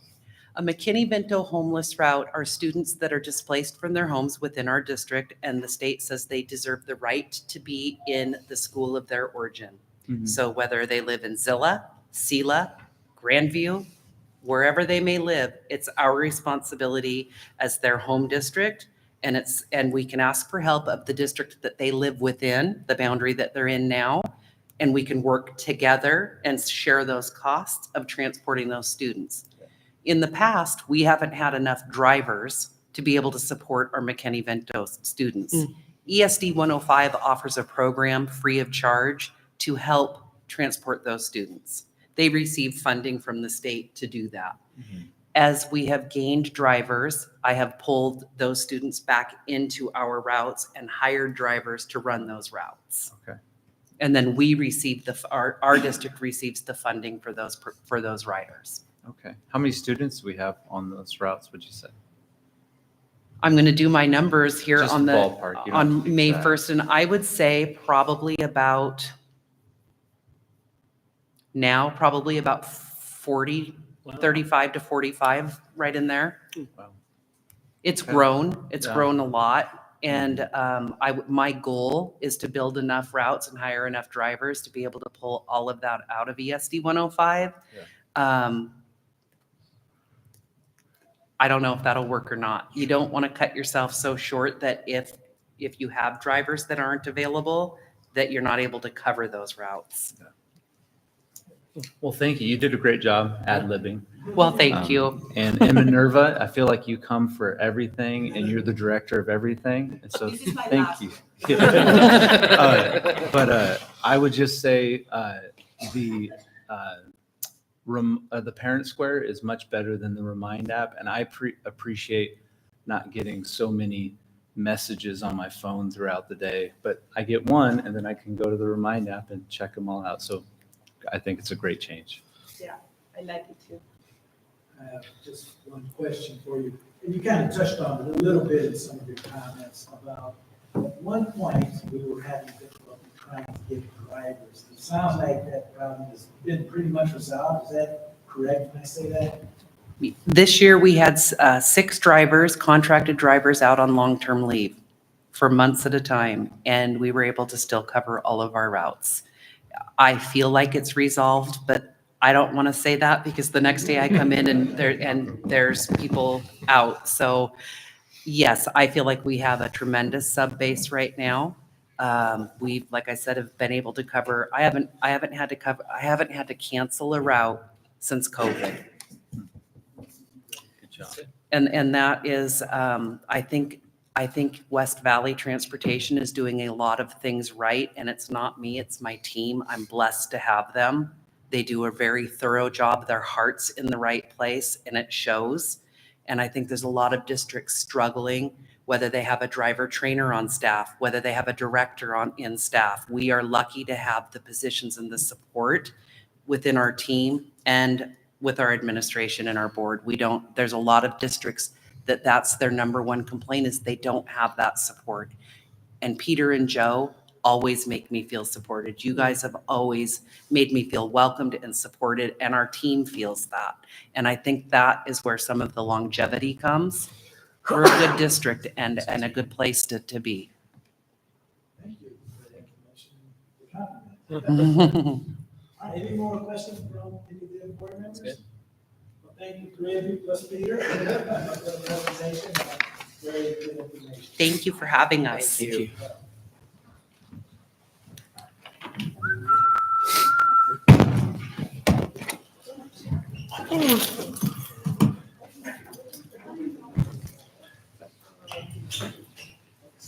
A McKinney-Vento homeless route are students that are displaced from their homes within our district, and the state says they deserve the right to be in the school of their origin. Mhm. So whether they live in Zilla, Sela, Grandview, wherever they may live, it's our responsibility as their home district. And we can ask for help of the district that they live within, the boundary that they're in now. And we can work together and share those costs of transporting those students. In the past, we haven't had enough drivers to be able to support our McKinney-Vento students. ESD 105 offers a program free of charge to help transport those students. They receive funding from the state to do that. Mhm. As we have gained drivers, I have pulled those students back into our routes and hired drivers to run those routes. Okay. And then we receive our district receives the funding for those riders. Okay. How many students do we have on those routes, would you say? I'm going to do my numbers here Just on ballpark, you don't have to be on May exact. 1st, and I would say probably about 40, Wow. 35 to 45, right in there. Wow. It's Okay. grown. It's Yeah. grown a lot. And my goal is to build enough routes and hire enough drivers to be able to pull all of that out of ESD 105. I don't know if that'll work or not. You don't want to cut yourself so short that if you have drivers that aren't available, that you're not able to cover those routes. Well, thank you. You did a great job ad-libbing. Well, thank you. And Minerva, I feel like you come for everything and you're the director of everything. And so thank you. But I would just say the Parent Square is much better than the Remind app. And I appreciate not getting so many messages on my phone throughout the day, but I get one and then I can go to the Remind app and check them all out. So I think it's a great change. Yeah, I like it too. I have just one question for you. And you kind of touched on it a little bit in some of your comments about, at one point, we were having difficulty trying to get drivers. It sounds like that problem has been pretty much resolved. Is that correct when I say that? This year, we had 6 drivers, contracted drivers out on long-term leave for months at a time, and we were able to still cover all of our routes. I feel like it's resolved, but I don't want to say that because the next day I come in and there's people out. So yes, I feel like we have a tremendous sub base right now. We've, like I said, have been able to cover, I haven't had to cancel a route since COVID. Good job. And that is, I think West Valley Transportation is doing a lot of things right, and it's not me, it's my team. I'm blessed to have them. They do a very thorough job. Their heart's in the right place, and it shows. And I think there's a lot of districts struggling, whether they have a driver trainer on staff, whether they have a director in staff. We are lucky to have the positions and the support within our team and with our administration and our board. There's a lot of districts that's their number one complaint is they don't have that support. And Peter and Joe always make me feel supported. You guys have always made me feel welcomed and supported, and our team feels that. And I think that is where some of the longevity comes. We're a good district and a good place to be. Thank you for the information. All right, any more questions from any of the board members? Well, thank you, three of you, plus Peter, for the presentation. Very good information. Thank you for having us. Thank you.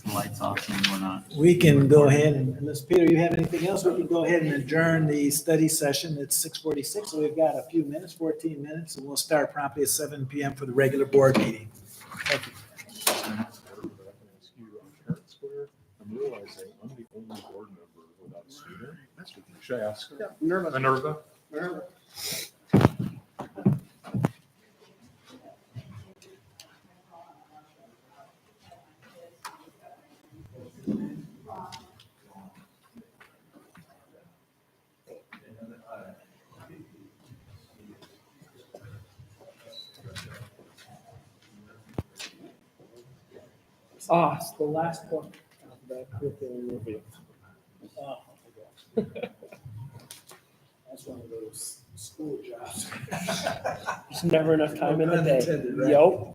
The lights off and we're not. We can go ahead and, unless Peter, you have anything else, we can go ahead and adjourn the study session. It's 6:46, so we've got a few minutes, 14 minutes, and we'll start promptly at 7 p.m. for the regular board meeting. Thank you. I'm realizing I'm the only board member without a student. Should I ask? Yeah, Minerva. It's the last one of the curriculum review. Oh, my gosh. That's one of those school jobs. There's never enough time in the No pun day. intended, right? Yep.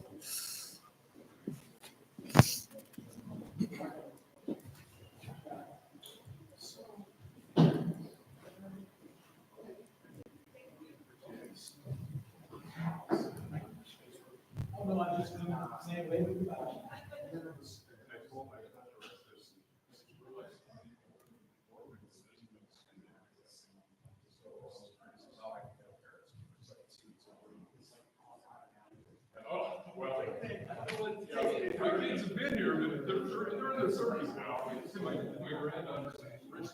My kids have been here, but they're in their service now. My granddaughter's rich.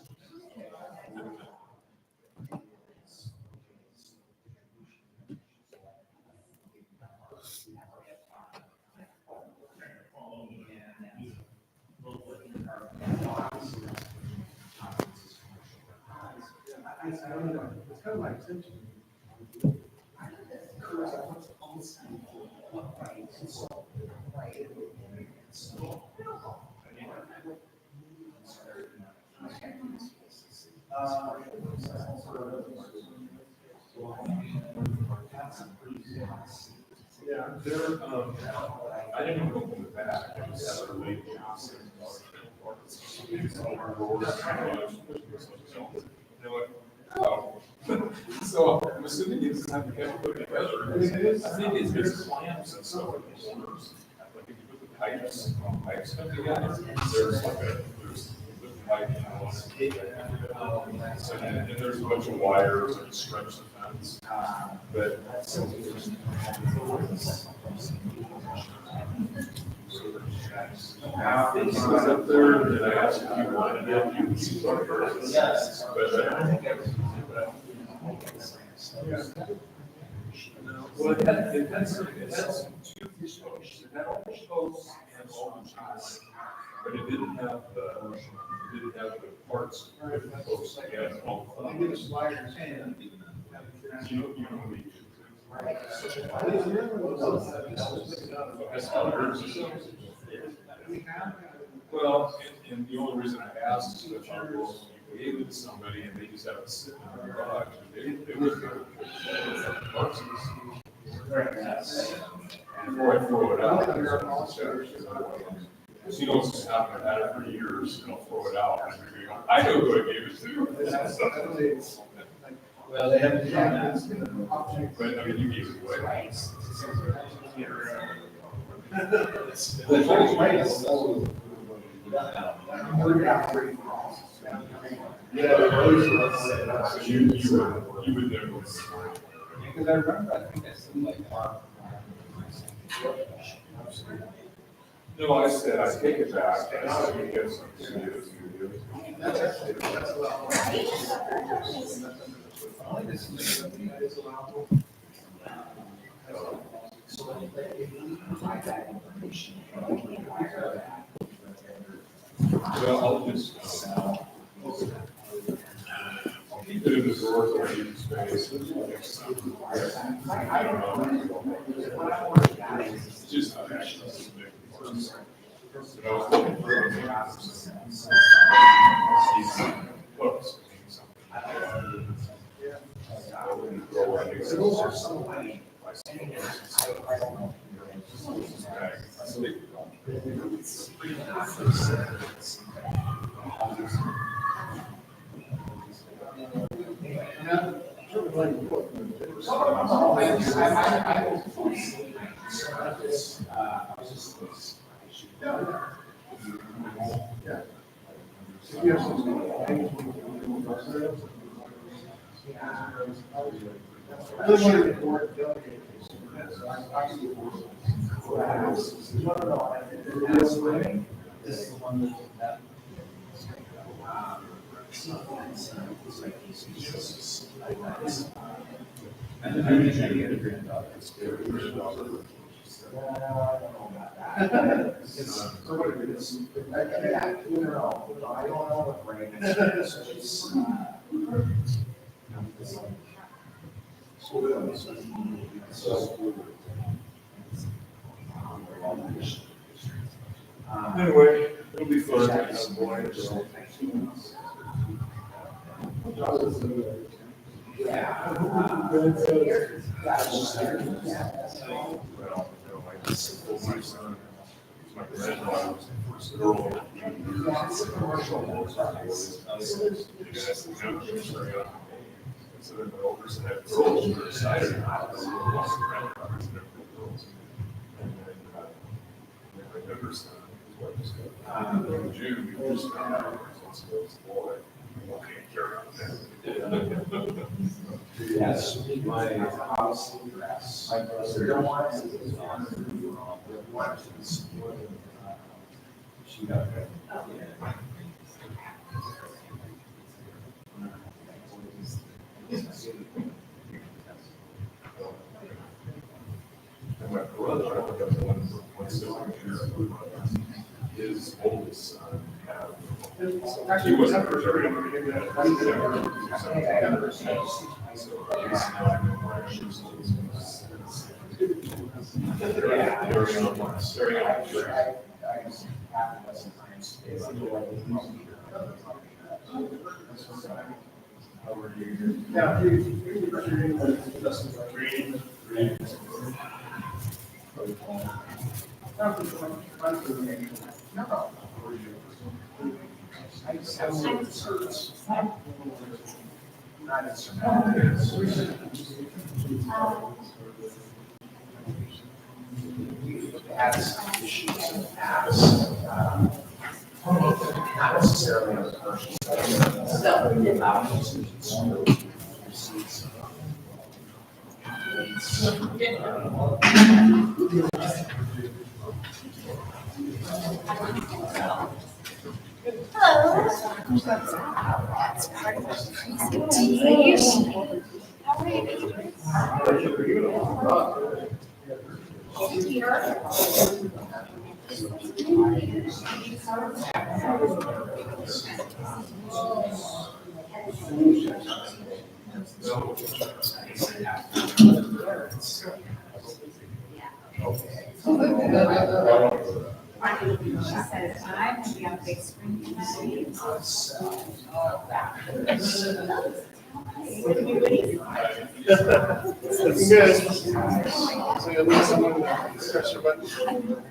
Yeah, I didn't go in the back. I just had a lady. So I'm assuming it's not the kind of put together. I think it's just clamps and stuff in the corners. Like if you put the pipes come together, there's like there's the pipe and there's a bunch of wires that stretch the fence. But I was up there and I asked if you wanted it, you would see what it is. Yes. But I don't think I was that. Well, it had some two fish posts. It had all fish posts and all the cheese. But it didn't have the parts of the posts. It had all the. You know, well, and the only reason I asked is that you gave it to somebody and they just have it sitting in their garage. They would go to parts. Before I throw it out. So you know what's happened, I've had it for years, and I'll throw it out, and you're going, I know who I gave it to. Well, they haven't done that. But, I mean, you gave it away. So you would never. Because I remember, I think I said like, No, I said, I take it back, and I said, we get some studios. Well, I'll just, I'll keep it in the drawer till I need space. I don't know. It's just not actually. So I was looking for close. Anyway, it'll be fun. Have boy, so. Well, my son, he's my granddaughter, was the first girl. So then the older son had girls who were excited about it. Lots of granddaughters and everything girls. And then, my younger son, his wife was good. In June, we just found out, so it's a boy. Okay, carry on. yes, my house, my brother. She got it. And my brother, his oldest son, he wasn't very Had some issues in the past, not necessarily on the commercial She says, I'm going to be on a big screen tonight. Looking good. So you'll need someone to press your button.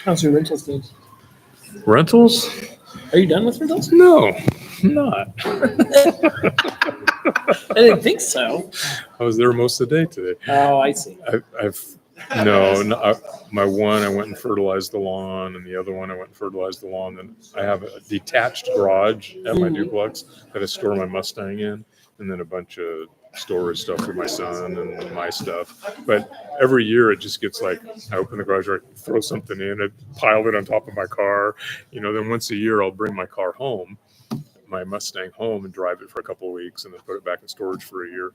How's your rentals doing? Rentals? Are you done with rentals? No, I'm not. I didn't think so. I was there most of the day today. Oh, I see. My one, I went and fertilized the lawn, and the other one, I went and fertilized the lawn. Then I have a detached garage at my duplex that I store my Mustang in, and then a bunch of storage stuff for my son and my stuff. But every year it just gets like, I open the garage door, throw something in, I pile it on top of my car. Then once a year I'll bring my car home, my Mustang home, and drive it for a couple of weeks and then put it back in storage for a year.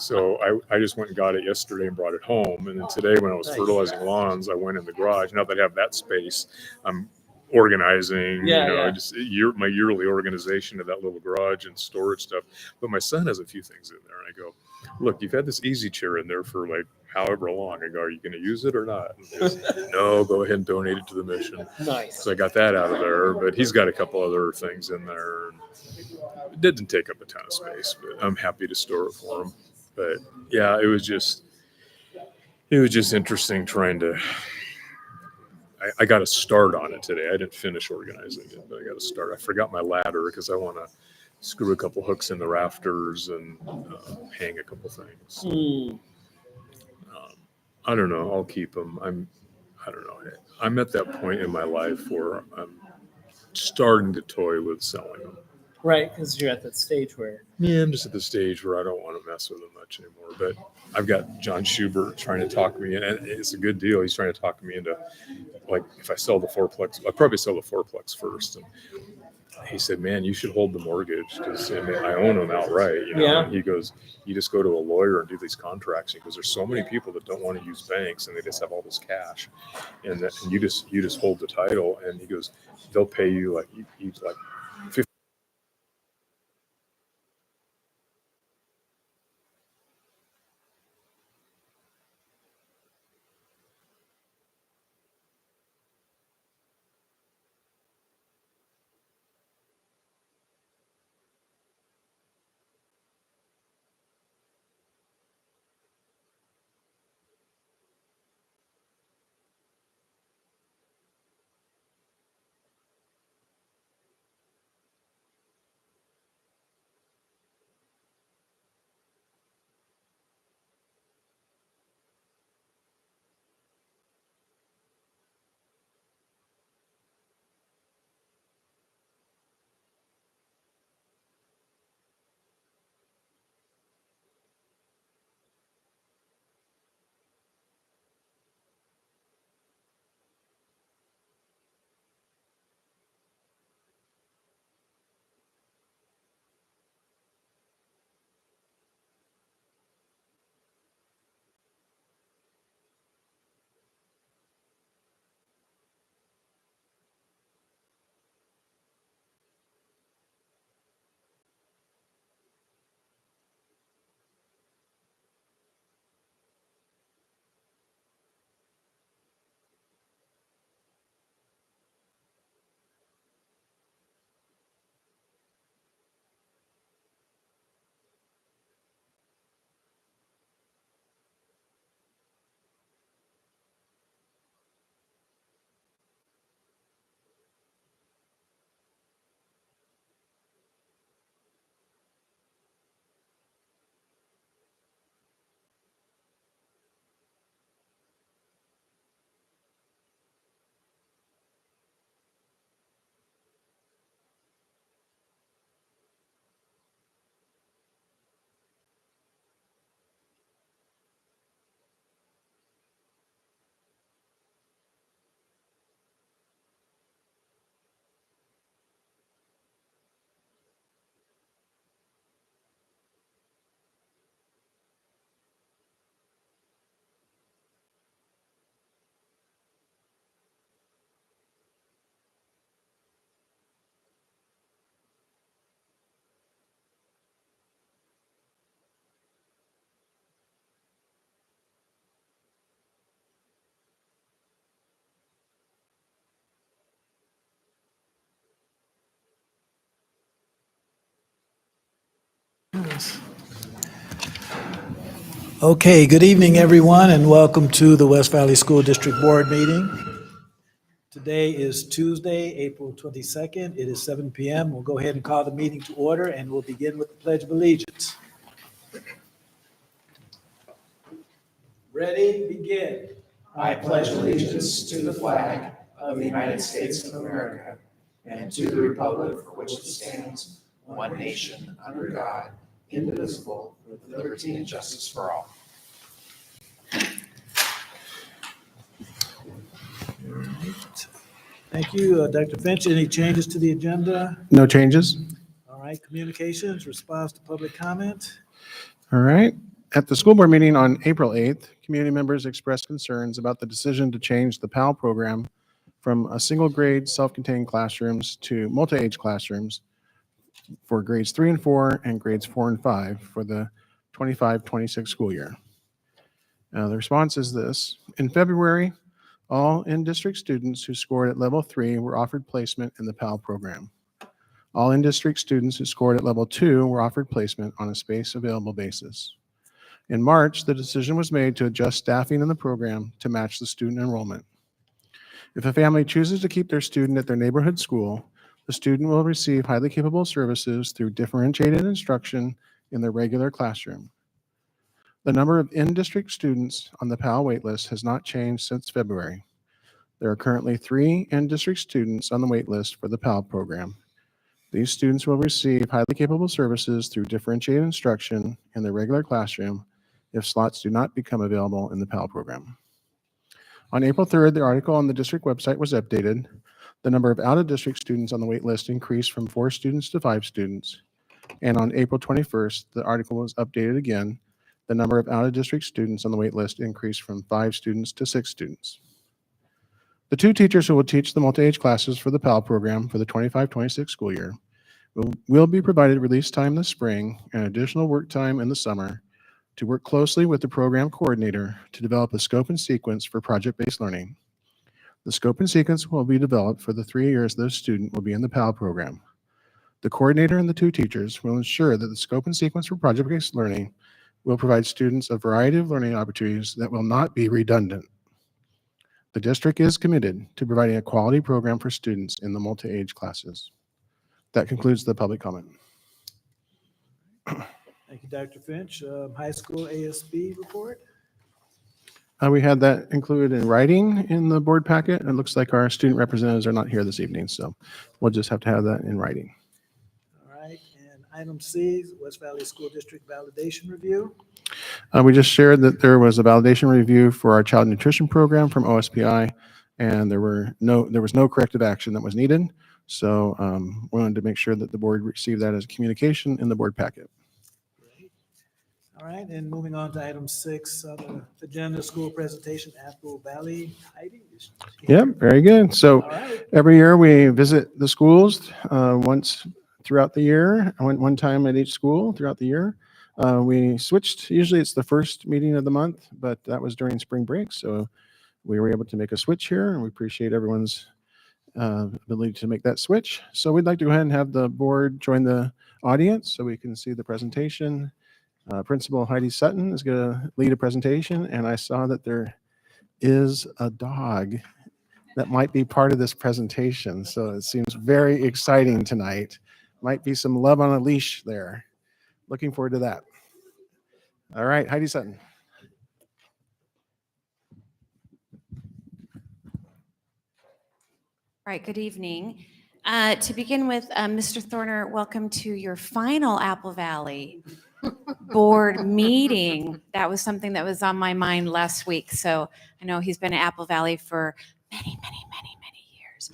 So I just went and got it yesterday and brought it home. And then today when I was fertilizing lawns, I went in the garage. Now that I have that space, I'm organizing, my yearly organization of that little garage and storage stuff. But my son has a few things in there. And I go, look, you've had this easy chair in there for like however long. I go, are you going to use it or not? And he goes, no, go ahead and donate it to the mission. Nice. So I got that out of there, but he's got a couple other things in there. It didn't take up a ton of space, but I'm happy to store it for him. But yeah, it was just interesting trying to, I got a start on it today. I didn't finish organizing it, but I got a start. I forgot my ladder because I want to screw a couple hooks in the rafters and hang a couple things. I don't know. I'll keep them. I don't know. I'm at that point in my life where I'm starting to toy with selling them. Right, because you're at that stage where. Yeah, I'm just at the stage where I don't want to mess with them much anymore. But I've got John Schubert trying to talk me in, and it's a good deal. He's trying to talk me into, like, if I sell the fourplex, I'll probably sell the fourplex first. And he said, man, you should hold the mortgage because I own them outright. Yeah. And he goes, you just go to a lawyer and do these contracts. He goes, there's so many people that don't want to use banks and they just have all this cash, and you just hold the title. And he goes, they'll pay you like you like 50. Okay, good evening, everyone, and welcome to the West Valley School District Board meeting. Today is Tuesday, April 22nd. It is 7 p.m. We'll go ahead and call the meeting to order, and we'll begin with the Pledge of Allegiance. Ready, begin. I pledge allegiance to the flag of the United States of America and to the republic for which it stands, one nation, under God, indivisible, with liberty and justice for all. Thank you, Dr. Finch. Any changes to the agenda? No changes? All right, communications, response to public comment. All right. At the school board meeting on April 8th, community members expressed concerns about the decision to change the PAL program from a single grade self-contained classrooms to multi-age classrooms for grades 3 and 4 and grades 4 and 5 for the 25-26 school year. The response is this. In February, all in-district students who scored at level 3 were offered placement in the PAL program. All in-district students who scored at level 2 were offered placement on a space available basis. In March, the decision was made to adjust staffing in the program to match the student enrollment. If a family chooses to keep their student at their neighborhood school, the student will receive highly capable services through differentiated instruction in their regular classroom. The number of in-district students on the PAL waitlist has not changed since February. There are currently 3 in-district students on the waitlist for the PAL program. These students will receive highly capable services through differentiated instruction in their regular classroom if slots do not become available in the PAL program. On April 3rd, the article on the district website was updated. The number of out-of-district students on the waitlist increased from 4 students to 5 students. And on April 21st, the article was updated again. The number of out-of-district students on the waitlist increased from 5 students to 6 students. The 2 teachers who will teach the multi-age classes for the PAL program for the 25-26 school year will be provided release time this spring and additional work time in the summer to work closely with the program coordinator to develop a scope and sequence for project-based learning. The scope and sequence will be developed for the 3 years those students will be in the PAL program. The coordinator and the 2 teachers will ensure that the scope and sequence for project-based learning will provide students a variety of learning opportunities that will not be redundant. The district is committed to providing a quality program for students in the multi-age classes. That concludes the public comment. Thank you, Dr. Finch. High school ASB report. We had that included in writing in the board packet. It looks like our student representatives are not here this evening, so we'll just have to have that in writing. All right, and item C, West Valley School District validation review. We just shared that there was a validation review for our child nutrition program from OSPI, and there was no corrective action that was needed. So wanted to make sure that the board received that as communication in the board packet. Great. All right, and moving on to item 6 on the agenda, school presentation, Apple Valley. Heidi? Yep, very good. So All right. every year we visit the schools once throughout the year. I went one time at each school throughout the year. We switched, usually it's the first meeting of the month, but that was during spring break. So we were able to make a switch here, and we appreciate everyone's ability to make that switch. So we'd like to go ahead and have the board join the audience so we can see the presentation. Principal Heidi Sutton is going to lead a presentation, and I saw that there is a dog that might be part of this presentation. So it seems very exciting tonight. Might be some love on a leash there. Looking forward to that. All right, Heidi Sutton. All right, good evening. To begin with, Mr. Thorner, welcome to your final Apple Valley board meeting. That was something that was on my mind last week. So I know he's been at Apple Valley for many years.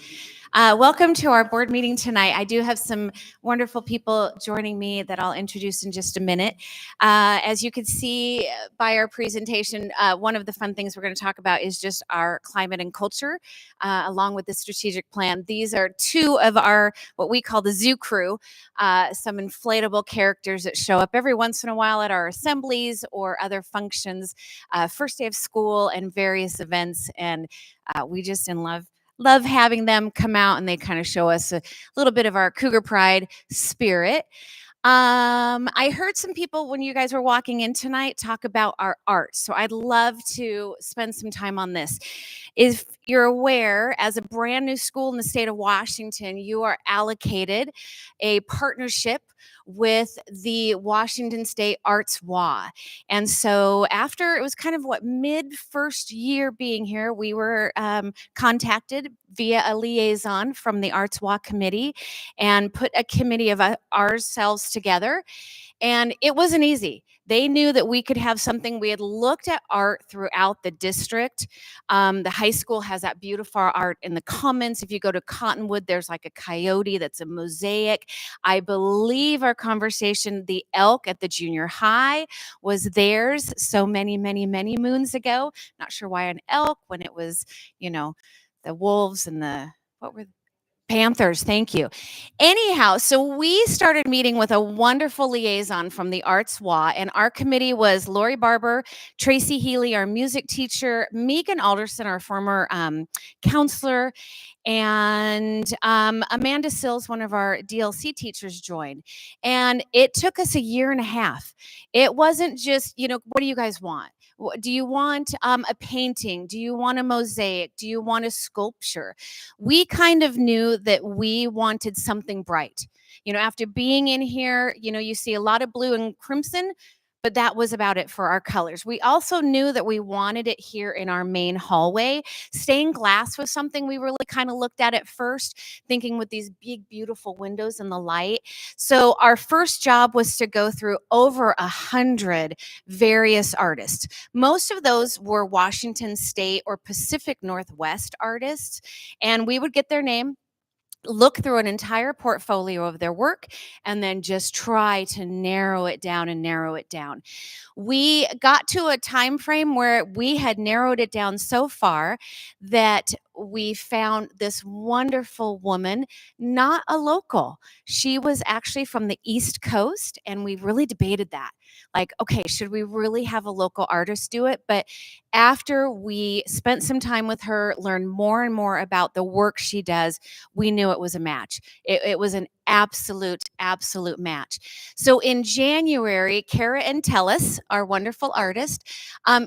Welcome to our board meeting tonight. I do have some wonderful people joining me that I'll introduce in just a minute. As you can see by our presentation, one of the fun things we're going to talk about is just our climate and culture, along with the strategic plan. These are 2 of our, what we call the zoo crew, some inflatable characters that show up every once in a while at our assemblies or other functions, first day of school and various events. And we just love having them come out, and they kind of show us a little bit of our Cougar Pride spirit. I heard some people when you guys were walking in tonight talk about our art. So I'd love to spend some time on this. If you're aware, as a brand new school in the state of Washington, you are allocated a partnership with the Washington State Arts WA. And so after it was kind of what mid first year being here, we were contacted via a liaison from the Arts WA committee and put a committee of ourselves together. And it wasn't easy. They knew that we could have something. We had looked at art throughout the district. The high school has that beautiful art in the commons. If you go to Cottonwood, there's like a coyote that's a mosaic. I believe our conversation, the elk at the junior high was theirs so many, many, many moons ago. Not sure why an elk when it was, the wolves and what were Panthers, thank you. Anyhow, so we started meeting with a wonderful liaison from the Arts WA, and our committee was Lori Barber, Tracy Healy, our music teacher, Megan Alderson, our former counselor, and Amanda Sills, one of our DLC teachers, joined. And it took us a year and a half. It wasn't just, what do you guys want? Do you want a painting? Do you want a mosaic? Do you want a sculpture? We kind of knew that we wanted something bright. After being in here, you see a lot of blue and crimson, but that was about it for our colors. We also knew that we wanted it here in our main hallway. Stained glass was something we really kind of looked at first, thinking with these big, beautiful windows and the light. So our first job was to go through over 100 various artists. Most of those were Washington State or Pacific Northwest artists, and we would get their name, look through an entire portfolio of their work, and then just try to narrow it down and narrow it down. We got to a time frame where we had narrowed it down so far that we found this wonderful woman, not a local. She was actually from the East Coast, and we really debated that. Like, okay, should we really have a local artist do it? But after we spent some time with her, learned more and more about the work she does, we knew it was a match. It was an absolute match. So in January, Kara and Tellis, our wonderful artist,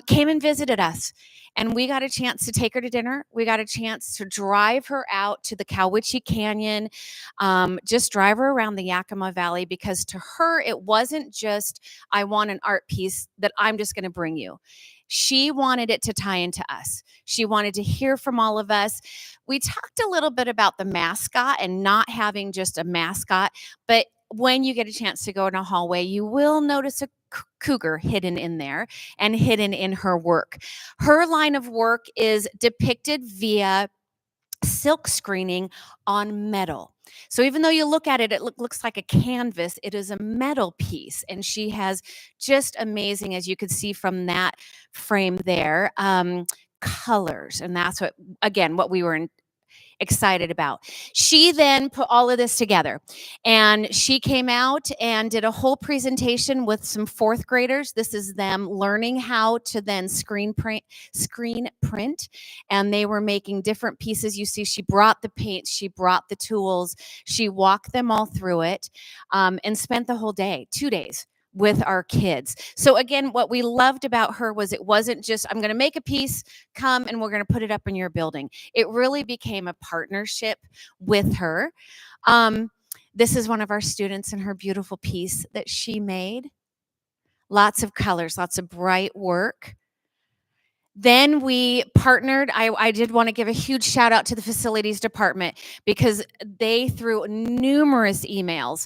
came and visited us. And we got a chance to take her to dinner. We got a chance to drive her out to the Cowiche Canyon, just drive her around the Yakima Valley, because to her, it wasn't just, I want an art piece that I'm just going to bring you. She wanted it to tie into us. She wanted to hear from all of us. We talked a little bit about the mascot and not having just a mascot, but when you get a chance to go in a hallway, you will notice a cougar hidden in there and hidden in her work. Her line of work is depicted via silk screening on metal. So even though you look at it, it looks like a canvas, it is a metal piece. And she has just amazing, as you could see from that frame there, colors. And that's what we were excited about. She then put all of this together, and she came out and did a whole presentation with some fourth graders. This is them learning how to then screen print, and they were making different pieces. You see, she brought the paints, she brought the tools, she walked them all through it, and spent the whole day, 2 days, with our kids. So again, what we loved about her was it wasn't just, I'm going to make a piece, come and we're going to put it up in your building. It really became a partnership with her. This is one of our students and her beautiful piece that she made. Lots of colors, lots of bright work. Then we partnered. I did want to give a huge shout out to the facilities department, because they, through numerous emails,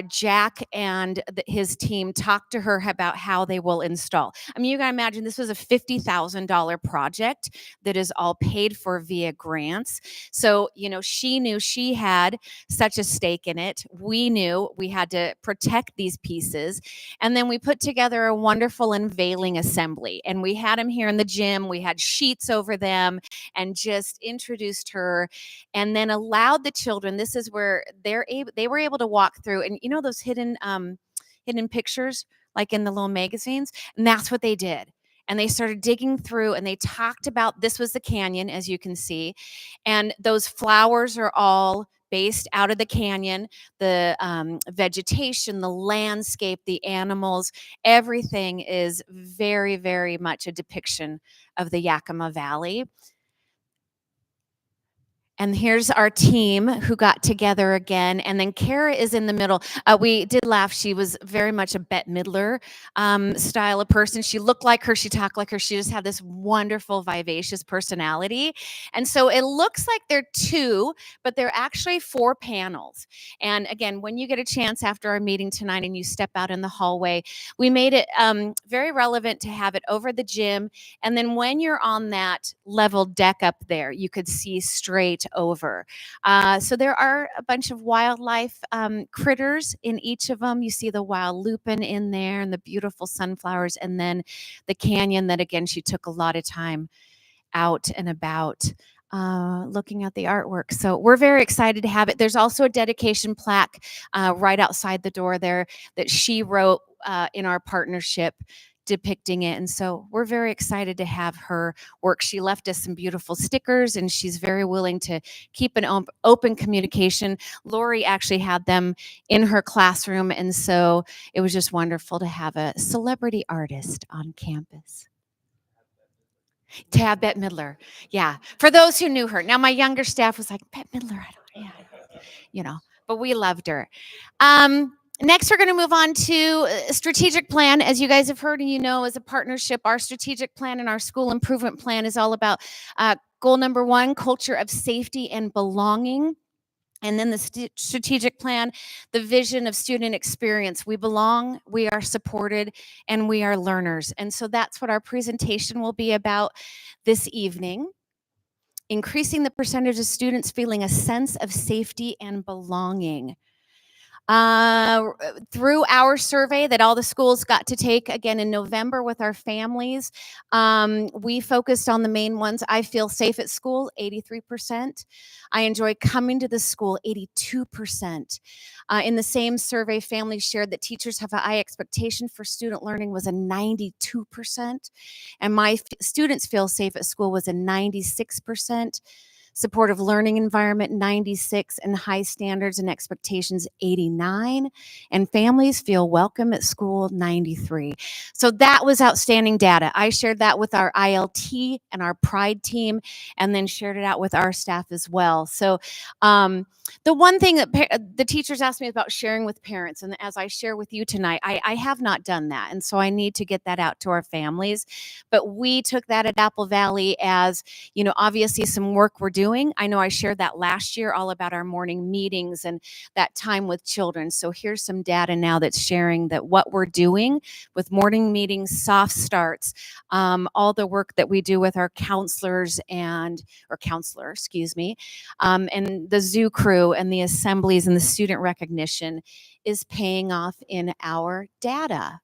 Jack and his team talked to her about how they will install. I mean, you can imagine this was a $50,000 project that is all paid for via grants. So, she knew she had such a stake in it. We knew we had to protect these pieces. And then we put together a wonderful unveiling assembly, and we had them here in the gym. We had sheets over them and just introduced her, and then allowed the children. This is where they were able to walk through, and those hidden pictures like in the little magazines, and that's what they did. And they started digging through, and they talked about, this was the canyon, as you can see, and those flowers are all based out of the canyon, the vegetation, the landscape, the animals, everything is very, very much a depiction of the Yakima Valley. And here's our team who got together again. And then Kara is in the middle. We did laugh. She was very much a Bette Midler style of person. She looked like her. She talked like her. She just had this wonderful, vivacious personality. And so it looks like they're two, but they're actually 4 panels. And again, when you get a chance after our meeting tonight and you step out in the hallway, we made it very relevant to have it over the gym. And then when you're on that level deck up there, you could see straight over. So there are a bunch of wildlife critters in each of them. You see the wild lupin in there and the beautiful sunflowers, and then the canyon that, again, she took a lot of time out and about looking at the artwork. So we're very excited to have it. There's also a dedication plaque right outside the door there that she wrote in our partnership, depicting it. And so we're very excited to have her work. She left us some beautiful stickers, and she's very willing to keep an open communication. Lori actually had them in her classroom, and so it was just wonderful to have a celebrity artist on campus. To have Bette Midler. Yeah. For those who knew her. Now, my younger staff was like, Bette Midler, but we loved her. Next, we're going to move on to strategic plan. As you guys have heard and as a partnership, our strategic plan and our school improvement plan is all about goal number 1, culture of safety and belonging. And then the strategic plan, the vision of student experience. We belong, we are supported, and we are learners. And so that's what our presentation will be about this evening. Increasing the percentage of students feeling a sense of safety and belonging. Through our survey that all the schools got to take again in November with our families, we focused on the main ones. I feel safe at school, 83%. I enjoy coming to the school, 82%. In the same survey, families shared that teachers have a high expectation for student learning was a 92%. And my students feel safe at school was a 96%. Supportive learning environment, 96, and high standards and expectations, 89, and families feel welcome at school, 93. So that was outstanding data. I shared that with our ILT and our Pride team, and then shared it out with our staff as well. So the one thing that the teachers asked me about sharing with parents, and as I share with you tonight, I have not done that, and so I need to get that out to our families. But we took that at Apple Valley as, obviously some work we're doing. I know I shared that last year, all about our morning meetings and that time with children. So here's some data now that's sharing that what we're doing with morning meetings, soft starts, all the work that we do with our counselors and the zoo crew and the assemblies and the student recognition is paying off in our data.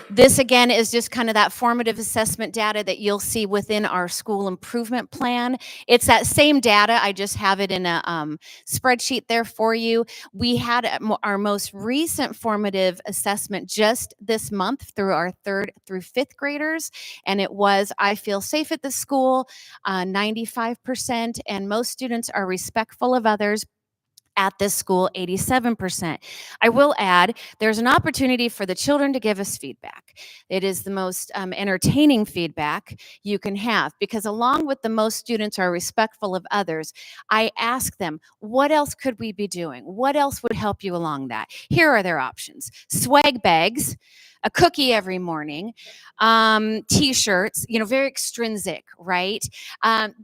This, again, is just kind of that formative assessment data that you'll see within our school improvement plan. It's that same data. I just have it in a spreadsheet there for you. We had our most recent formative assessment just this month through our 3rd through 5th graders, and it was, I feel safe at the school, 95%, and most students are respectful of others. At this school, 87%. I will add, there's an opportunity for the children to give us feedback. It is the most entertaining feedback you can have, because along with the most students are respectful of others, I ask them, what else could we be doing? What else would help you along that? Here are their options. Swag bags, a cookie every morning, t-shirts, very extrinsic, right?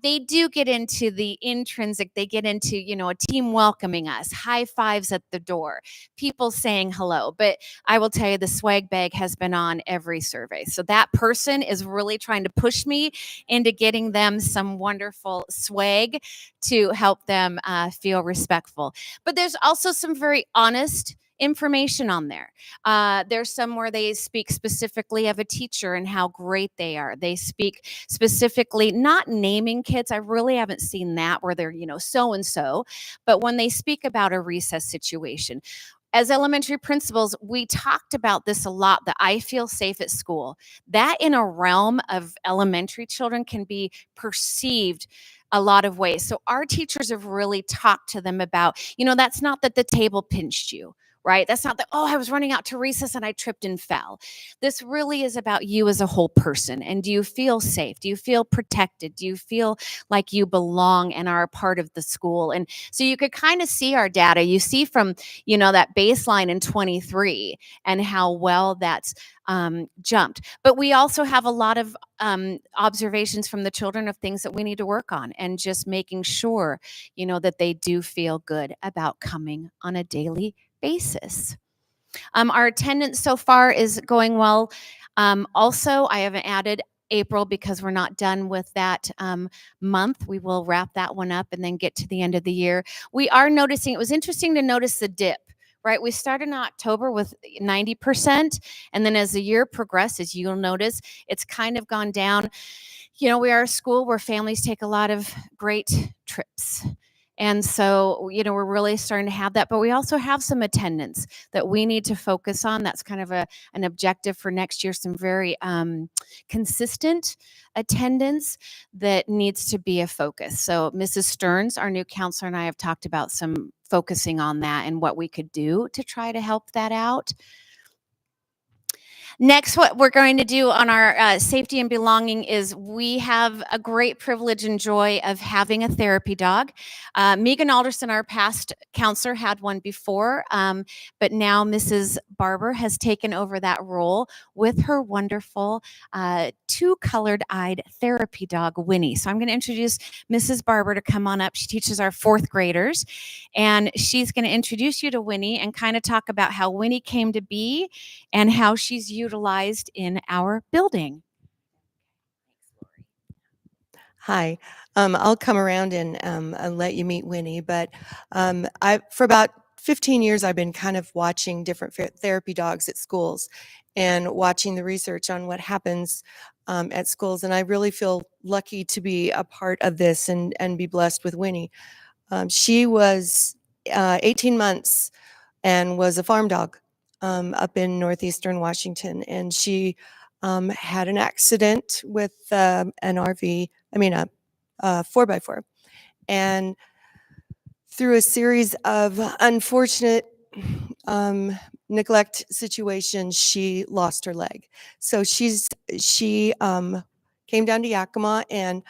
They do get into the intrinsic. They get into, a team welcoming us, high fives at the door, people saying hello. But I will tell you, the swag bag has been on every survey. So that person is really trying to push me into getting them some wonderful swag to help them feel respectful. But there's also some very honest information on there. There's some where they speak specifically of a teacher and how great they are. They speak specifically, not naming kids. I really haven't seen that where they're, so-and-so. But when they speak about a recess situation, as elementary principals, we talked about this a lot, that I feel safe at school. That in a realm of elementary children can be perceived a lot of ways. So our teachers have really talked to them about, that's not that the table pinched you, right? That's not that, oh, I was running out to recess and I tripped and fell. This really is about you as a whole person. And do you feel safe? Do you feel protected? Do you feel like you belong and are a part of the school? And so you could kind of see our data. You see from, that baseline in 23 and how well that's jumped. But we also have a lot of observations from the children of things that we need to work on, and just making sure, that they do feel good about coming on a daily basis. Our attendance so far is going well. Also, I haven't added April because we're not done with that month. We will wrap that one up and then get to the end of the year. We are noticing, it was interesting to notice the dip, right? We started in October with 90%, and then as the year progresses, you'll notice it's kind of gone down. We are a school where families take a lot of great trips. And so, we're really starting to have that, but we also have some attendance that we need to focus on. That's kind of an objective for next year, some very consistent attendance that needs to be a focus. So Mrs. Stearns, our new counselor, and I have talked about some focusing on that and what we could do to try to help that out. Next, what we're going to do on our safety and belonging is we have a great privilege and joy of having a therapy dog. Megan Alderson, our past counselor, had one before, but now Mrs. Barber has taken over that role with her wonderful two-colored-eyed therapy dog, Winnie. So I'm going to introduce Mrs. Barber to come on up. She teaches our 4th graders, and she's going to introduce you to Winnie and kind of talk about how Winnie came to be and how she's utilized in our building. Hi, I'll come around and let you meet Winnie, but for about 15 years, I've been kind of watching different therapy dogs at schools and watching the research on what happens at schools, and I really feel lucky to be a part of this and be blessed with Winnie. She was 18 months and was a farm dog up in northeastern Washington, and she had an accident with an RV, a 4x4. And through a series of unfortunate neglect situations, she lost her leg. So she came down to Yakima, and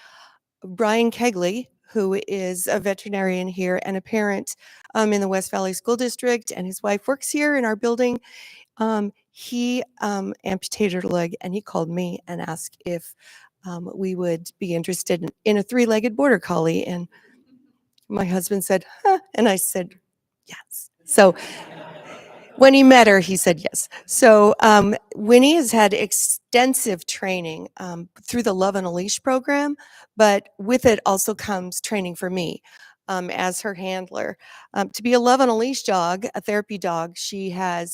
Brian Kegley, who is a veterinarian here and a parent in the West Valley School District, and his wife works here in our building. He amputated her leg, and he called me and asked if we would be interested in a 3-legged border collie. And my husband said, huh, and I said, yes. So when he met her, he said yes. So Winnie has had extensive training through the Love on a Leash program, but with it also comes training for me as her handler. To be a Love on a Leash dog, a therapy dog, she had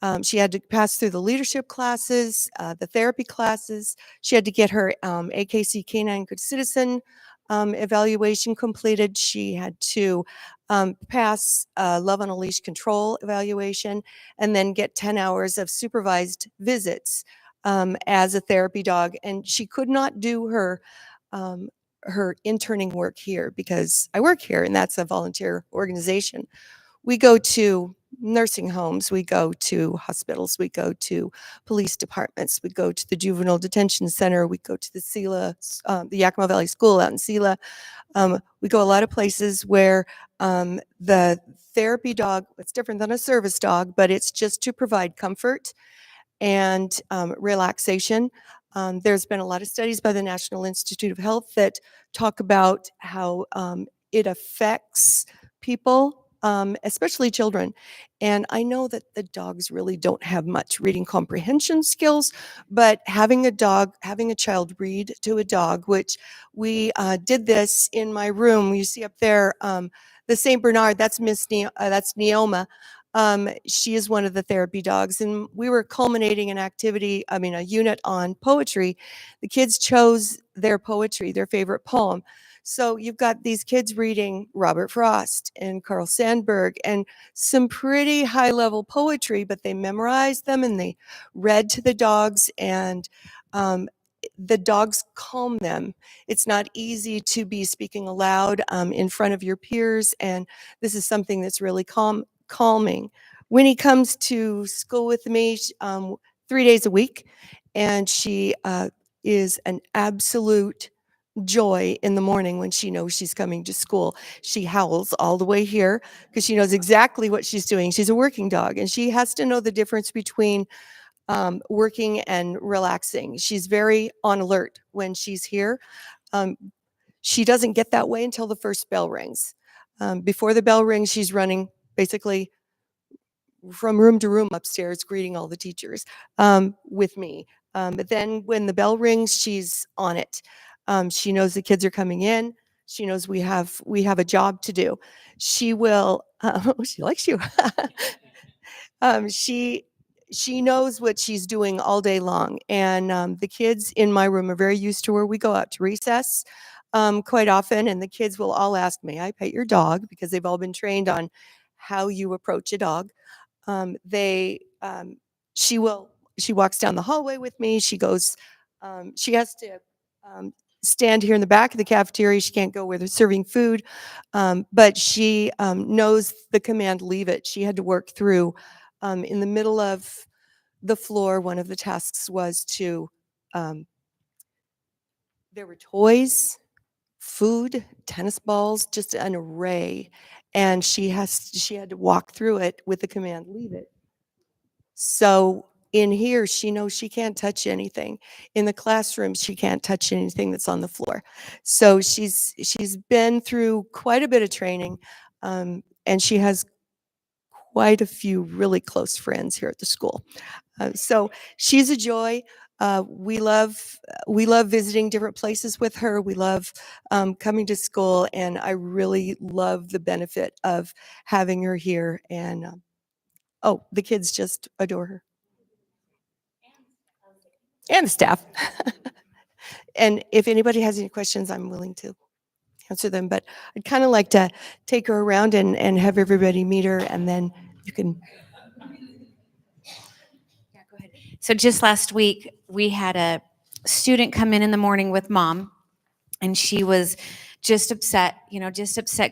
to pass through the leadership classes, the therapy classes. She had to get her AKC Canine Good Citizen evaluation completed. She had to pass Love on a Leash control evaluation, and then get 10 hours of supervised visits as a therapy dog. And she could not do her interning work here because I work here, and that's a volunteer organization. We go to nursing homes, we go to hospitals, we go to police departments, we go to the juvenile detention center, we go to the SELA, the Yakima Valley School out in SELA. We go a lot of places where the therapy dog, it's different than a service dog, but it's just to provide comfort and relaxation. There's been a lot of studies by the National Institute of Health that talk about how it affects people, especially children. And I know that the dogs really don't have much reading comprehension skills, but having a child read to a dog, which we did this in my room. You see up there, the St. Bernard, that's that's Neoma. She is one of the therapy dogs, and we were culminating a unit on poetry. The kids chose their poetry, their favorite poem. So you've got these kids reading Robert Frost and Carl Sandburg and some pretty high level poetry, but they memorized them and they read to the dogs, and the dogs calm them. It's not easy to be speaking aloud in front of your peers, and this is something that's really calming. Winnie comes to school with me 3 days a week, and she is an absolute joy in the morning when she knows she's coming to school. She howls all the way here because she knows exactly what she's doing. She's a working dog, and she has to know the difference between working and relaxing. She's very on alert when she's here. She doesn't get that way until the first bell rings. Before the bell rings, she's running basically from room to room upstairs, greeting all the teachers with me. But then when the bell rings, she's on it. She knows the kids are coming in. She knows we have a job to do. She will. She likes you. She knows what she's doing all day long, and the kids in my room are very used to her. We go out to recess quite often, and the kids will all ask, "May I pet your dog?" Because they've all been trained on how you approach a dog. She walks down the hallway with me. She goes. She has to stand here in the back of the cafeteria. She can't go where they're serving food, but she knows the command "leave it." She had to work through. In the middle of the floor, one of the tasks was to, there were toys, food, tennis balls, just an array. And she had to walk through it with the command, "leave it." So in here, she knows she can't touch anything. In the classroom, she can't touch anything that's on the floor. So she's been through quite a bit of training, and she has quite a few really close friends here at the school. So she's a joy. We love visiting different places with her. We love coming to school, and I really love the benefit of having her here. And the kids just adore her, and the staff. And if anybody has any questions, I'm willing to answer them. But I'd kind of like to take her around and have everybody meet her, and then you can. Yeah, go ahead. So just last week, we had a student come in the morning with mom, and she was just upset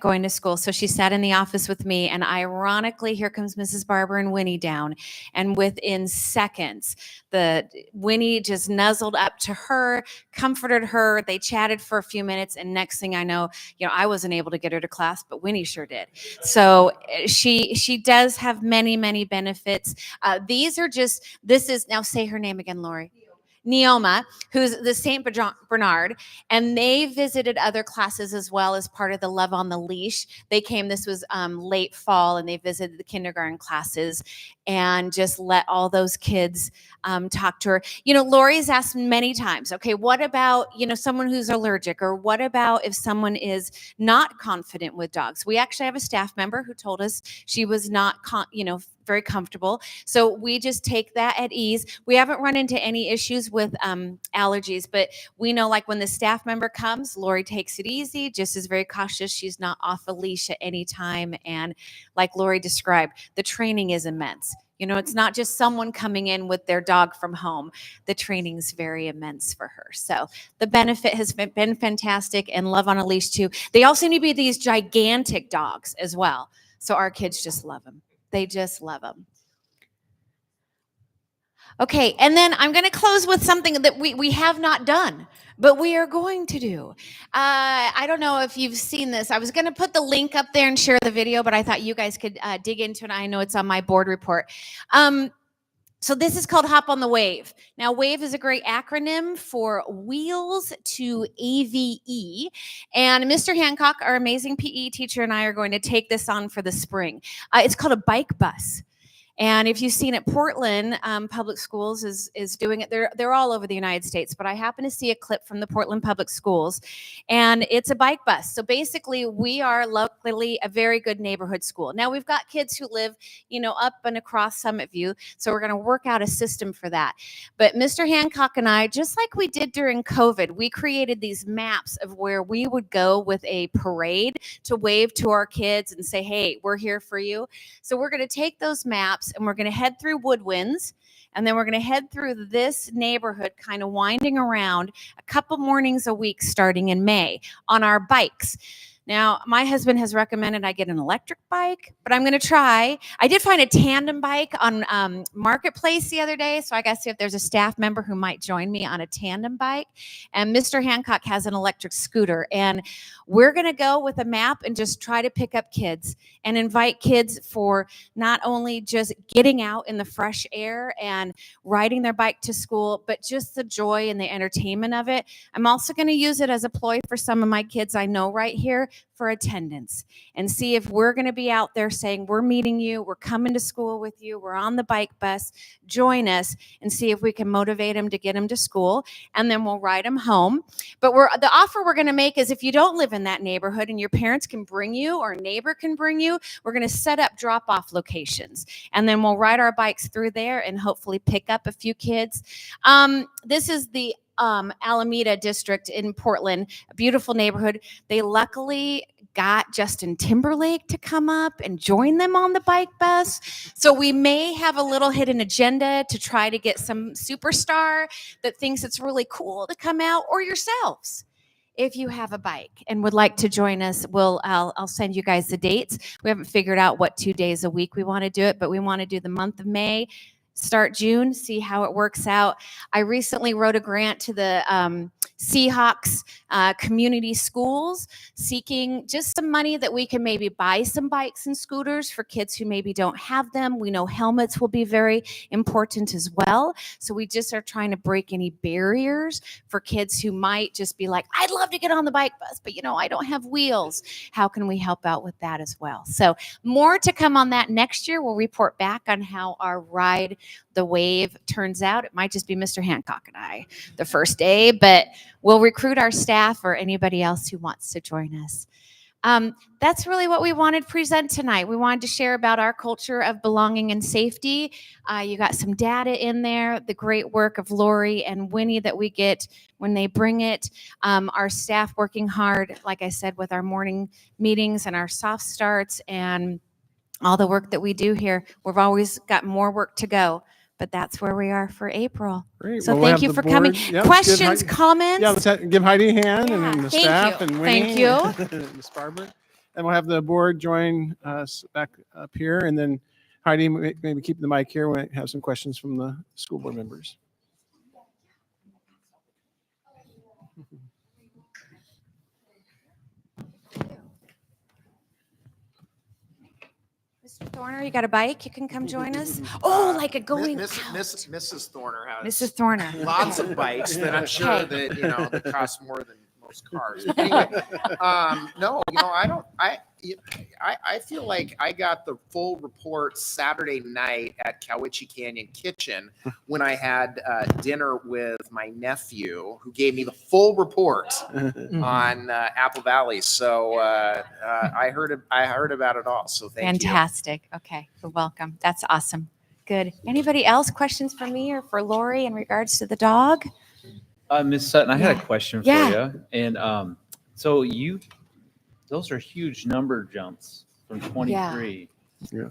going to school. So she sat in the office with me, and ironically, here comes Mrs. Barber and Winnie down. And within seconds, Winnie just nuzzled up to her, comforted her. They chatted for a few minutes, and next thing I know, I wasn't able to get her to class, but Winnie sure did. So she does have many, many benefits. This is, now say her name again, Lori. Neoma, who's the St. Bernard, and they visited other classes as well as part of the Love on the Leash. They came, this was late fall, and they visited the kindergarten classes and just let all those kids talk to her. Lori's asked many times, okay, what about, someone who's allergic, or what about if someone is not confident with dogs? We actually have a staff member who told us she was not, very comfortable. So we just take that at ease. We haven't run into any issues with allergies, but we know, like, when the staff member comes, Lori takes it easy, just is very cautious. She's not off a leash at any time. And like Lori described, the training is immense. It's not just someone coming in with their dog from home. The training is very immense for her. So the benefit has been fantastic, and Love on a Leash too. They all seem to be these gigantic dogs as well. So our kids just love them. They just love them. Okay, and then I'm going to close with something that we have not done, but we are going to do. I don't know if you've seen this. I was going to put the link up there and share the video, but I thought you guys could dig into it. I know it's on my board report. So this is called Hop on the Wave. Now, WAVE is a great acronym for Wheels to AVE. And Mr. Hancock, our amazing PE teacher, and I are going to take this on for the spring. It's called a bike bus. And if you've seen it, Portland Public Schools is doing it. They're all over the United States, but I happen to see a clip from the Portland Public Schools, and it's a bike bus. So basically, we are locally a very good neighborhood school. Now we've got kids who live, up and across Summit View, so we're going to work out a system for that. But Mr. Hancock and I, just like we did during COVID, we created these maps of where we would go with a parade to wave to our kids and say, hey, we're here for you. So we're going to take those maps and we're going to head through Woodwinds, and then we're going to head through this neighborhood, kind of winding around a couple mornings a week starting in May on our bikes. Now, my husband has recommended I get an electric bike, but I'm going to try. I did find a tandem bike on Marketplace the other day, so I got to see if there's a staff member who might join me on a tandem bike. And Mr. Hancock has an electric scooter, and we're going to go with a map and just try to pick up kids and invite kids for not only just getting out in the fresh air and riding their bike to school, but just the joy and the entertainment of it. I'm also going to use it as a ploy for some of my kids I know right here for attendance, and see if we're going to be out there saying, we're meeting you, we're coming to school with you, we're on the bike bus, join us, and see if we can motivate them to get them to school, and then we'll ride them home. But the offer we're going to make is if you don't live in that neighborhood and your parents can bring you or a neighbor can bring you, we're going to set up drop-off locations, and then we'll ride our bikes through there and hopefully pick up a few kids. This is the Alameda district in Portland, a beautiful neighborhood. They luckily got Justin Timberlake to come up and join them on the bike bus. So we may have a little hidden agenda to try to get some superstar that thinks it's really cool to come out, or yourselves. If you have a bike and would like to join us, I'll send you guys the dates. We haven't figured out what 2 days a week we want to do it, but we want to do the month of May, start June, see how it works out. I recently wrote a grant to the Seahawks community schools, seeking just some money that we can maybe buy some bikes and scooters for kids who maybe don't have them. We know helmets will be very important as well. So we just are trying to break any barriers for kids who might just be like, I'd love to get on the bike bus, but I don't have wheels. How can we help out with that as well? So more to come on that next year. We'll report back on how our ride the wave turns out. It might just be Mr. Hancock and I the first day, but we'll recruit our staff or anybody else who wants to join us. That's really what we wanted to present tonight. We wanted to share about our culture of belonging and safety. You got some data in there, the great work of Lori and Winnie that we get when they bring it. Our staff working hard, like I said, with our morning meetings and our soft starts and all the work that we do here. We've always got more work to go, but that's where we are for April. Great. So Well, we'll thank you have for the coming. board- yeah, let's give Questions, Heidi- comments? Yeah, let's give Heidi a hand, and then Yeah, the thank staff you. and Winnie. Thank you. And Ms. Barber. And we'll have the board join us back up here, and then Heidi, maybe keep the mic here. We have some questions from the school board members. Mr. Thorner, you got a bike? You can come join us. Oh, like a going Mrs. Thorner has Mrs. Thorner. lots of bikes that I'm sure Okay. that cost more than most cars. But anyway, no, I feel like I got the full report Saturday night at Cowiche Canyon Kitchen when I had dinner with my nephew, who gave me the full report on Apple Valley. So I heard about it all. So thank you. Fantastic. Okay, you're welcome. That's awesome. Good. Anybody else? Questions for me or for Lori in regards to the dog? Ms. Sutton, I had Yeah. a question for Yeah. you. And so those are huge number jumps from 23. Yeah.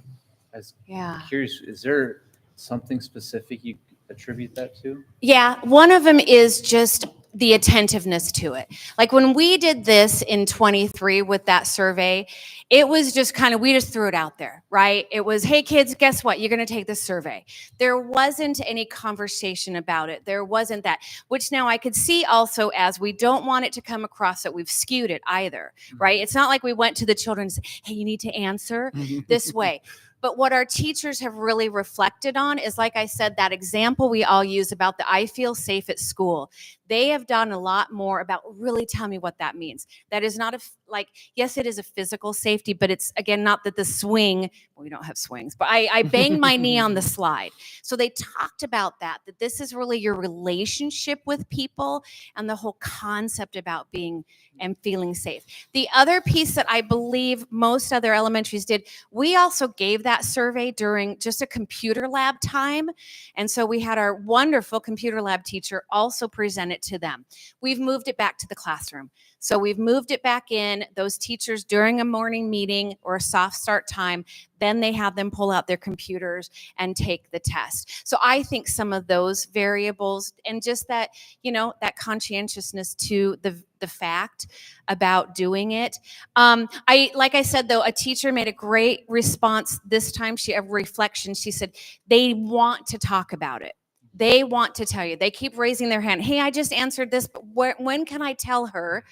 I was Yeah. curious, is there something specific you attribute that to? Yeah, one of them is just the attentiveness to it. Like when we did this in 23 with that survey, it was just kind of, we just threw it out there, right? It was, hey kids, guess what? You're going to take this survey. There wasn't any conversation about it. There wasn't that, which now I could see also as we don't want it to come across that we've skewed it either, right? It's not like we went to the children and said, hey, you need to answer this way. But what our teachers have really reflected on is, like I said, that example we all use about the I feel safe at school. They have done a lot more about really tell me what that means. That is not yes, it is a physical safety, but it's, again, not that the swing, well, we don't have swings, but I banged my knee on the slide. So they talked about that this is really your relationship with people and the whole concept about being and feeling safe. The other piece that I believe most other elementaries did, we also gave that survey during just a computer lab time. And so we had our wonderful computer lab teacher also present it to them. We've moved it back to the classroom. So we've moved it back in. Those teachers during a morning meeting or a soft start time, then they have them pull out their computers and take the test. So I think some of those variables and just that, that conscientiousness to the fact about doing it. Like I said, though, a teacher made a great response this time. A reflection. She said, they want to talk about it. They want to tell you. They keep raising their hand. Hey, I just answered this, but when can I tell her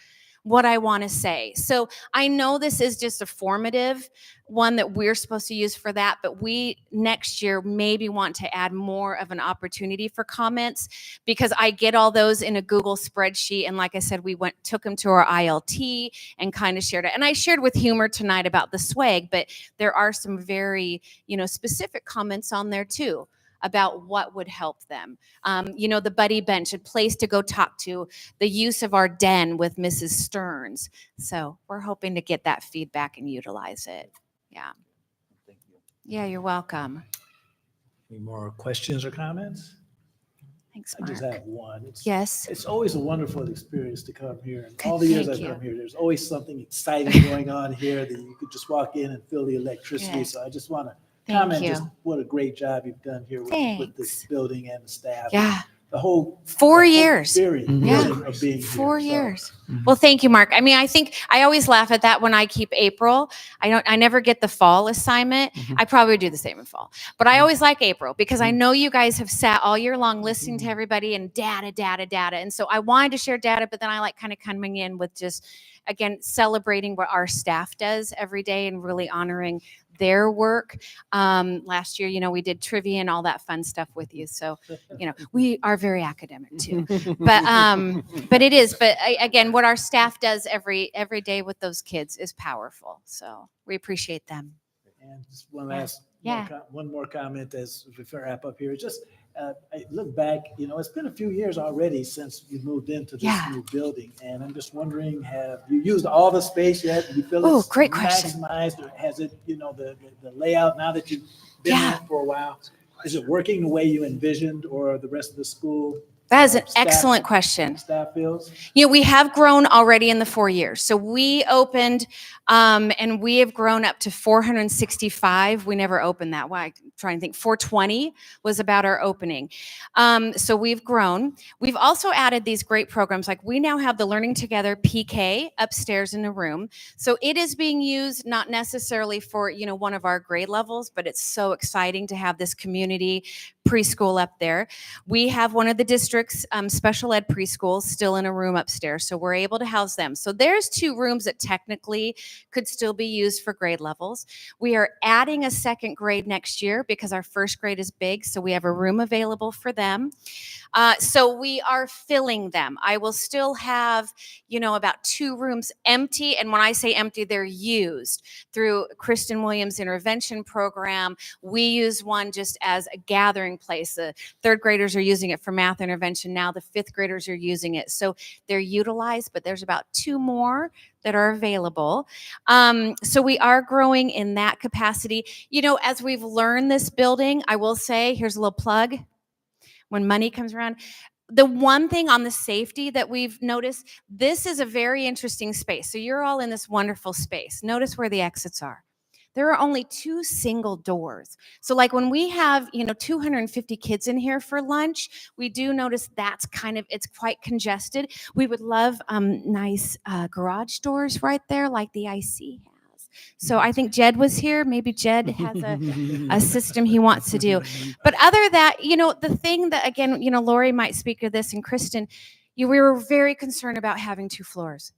what I want to say? So I know this is just a formative one that we're supposed to use for that, but we next year maybe want to add more of an opportunity for comments, because I get all those in a Google spreadsheet. And like I said, we took them to our ILT and kind of shared it. And I shared with humor tonight about the swag, but there are some very, specific comments on there too about what would help them. The buddy bench, a place to go talk to, the use of our den with Mrs. Stearns. So we're hoping to get that feedback and utilize it. Yeah. Thank you. Yeah, you're welcome. Any more questions or comments? Thanks, I Mark. just have one. Yes. It's always a wonderful experience to come here. And all the years Thank I've you. come here, there's always something exciting going on here that you could just walk in and feel the electricity. Good. So I just want to Thank comment you. just what a great job you've done here with this Thanks. building and the staff. Yeah. The whole 4 years. experience Yeah. of being here. 4 So, years. Well, thank you, Mark. I mean, I think I always laugh at that when I keep April. I never get the fall assignment. I probably do the same in fall, but I always like April because I know you guys have sat all year long listening to everybody and data. And so I wanted to share data, but then I like kind of coming in with just, again, celebrating what our staff does every day and really honoring their work. Last year, we did trivia and all that fun stuff with you. So, we are very academic too, but it is, again, what our staff does every day with those kids is powerful. So we appreciate them. And just one last, Yeah. one more comment as we wrap up here. Just, I look back, it's been a few years already since you moved into this Yeah. new building. And I'm just wondering, have you used all the space yet? Do you feel Oh, it's great question. maximized, or has it, the layout, now that you've been Yeah. there for a while, is it working the way you envisioned, or the rest of the school? That is an staff- excellent question. Staff feels? We have grown already in the 4 years. So we opened, and we have grown up to 465. We never opened that. Why? I'm trying to think. 420 was about our opening. So we've grown. We've also added these great programs. Like we now have the Learning Together PK upstairs in a room. So it is being used not necessarily for, one of our grade levels, but it's so exciting to have this community preschool up there. We have one of the district's special ed preschools still in a room upstairs, so we're able to house them. So there's 2 rooms that technically could still be used for grade levels. We are adding a second grade next year because our first grade is big, so we have a room available for them. So we are filling them. I will still have, about 2 rooms empty. And when I say empty, they're used through Kristen Williams' intervention program. We use one just as a gathering place. The 3rd graders are using it for math intervention now. The 5th graders are using it. So they're utilized, but there's about 2 more that are available. So we are growing in that capacity. As we've learned this building, I will say, here's a little plug. When money comes around, the one thing on the safety that we've noticed, this is a very interesting space. So you're all in this wonderful space. Notice where the exits are. There are only 2 single doors. So like when we have, 250 kids in here for lunch, we do notice that's it's quite congested. We would love nice garage doors right there like the IC has. So I think Jed was here. Maybe Jed has a system he wants to do. But other than that, the thing that, again, Lori might speak to this, and Kristen, we were very concerned about having 2 floors.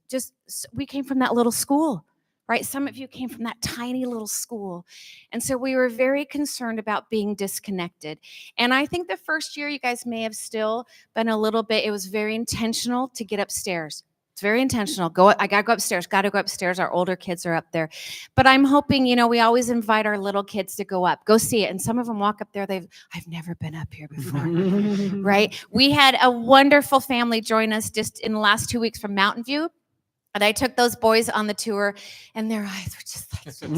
We came from that little school. right? Some of you came from that tiny little school. And so we were very concerned about being disconnected. And I think the first year you guys may have still been a little bit, it was very intentional to get upstairs. It's very intentional. I got to go upstairs, got to go upstairs. Our older kids are up there. But I'm hoping, we always invite our little kids to go up, go see it. And some of them walk up there, I've never been up here before, right? We had a wonderful family join us just in the last 2 weeks from Mountain View. And I took those boys on the tour, and their eyes were just like,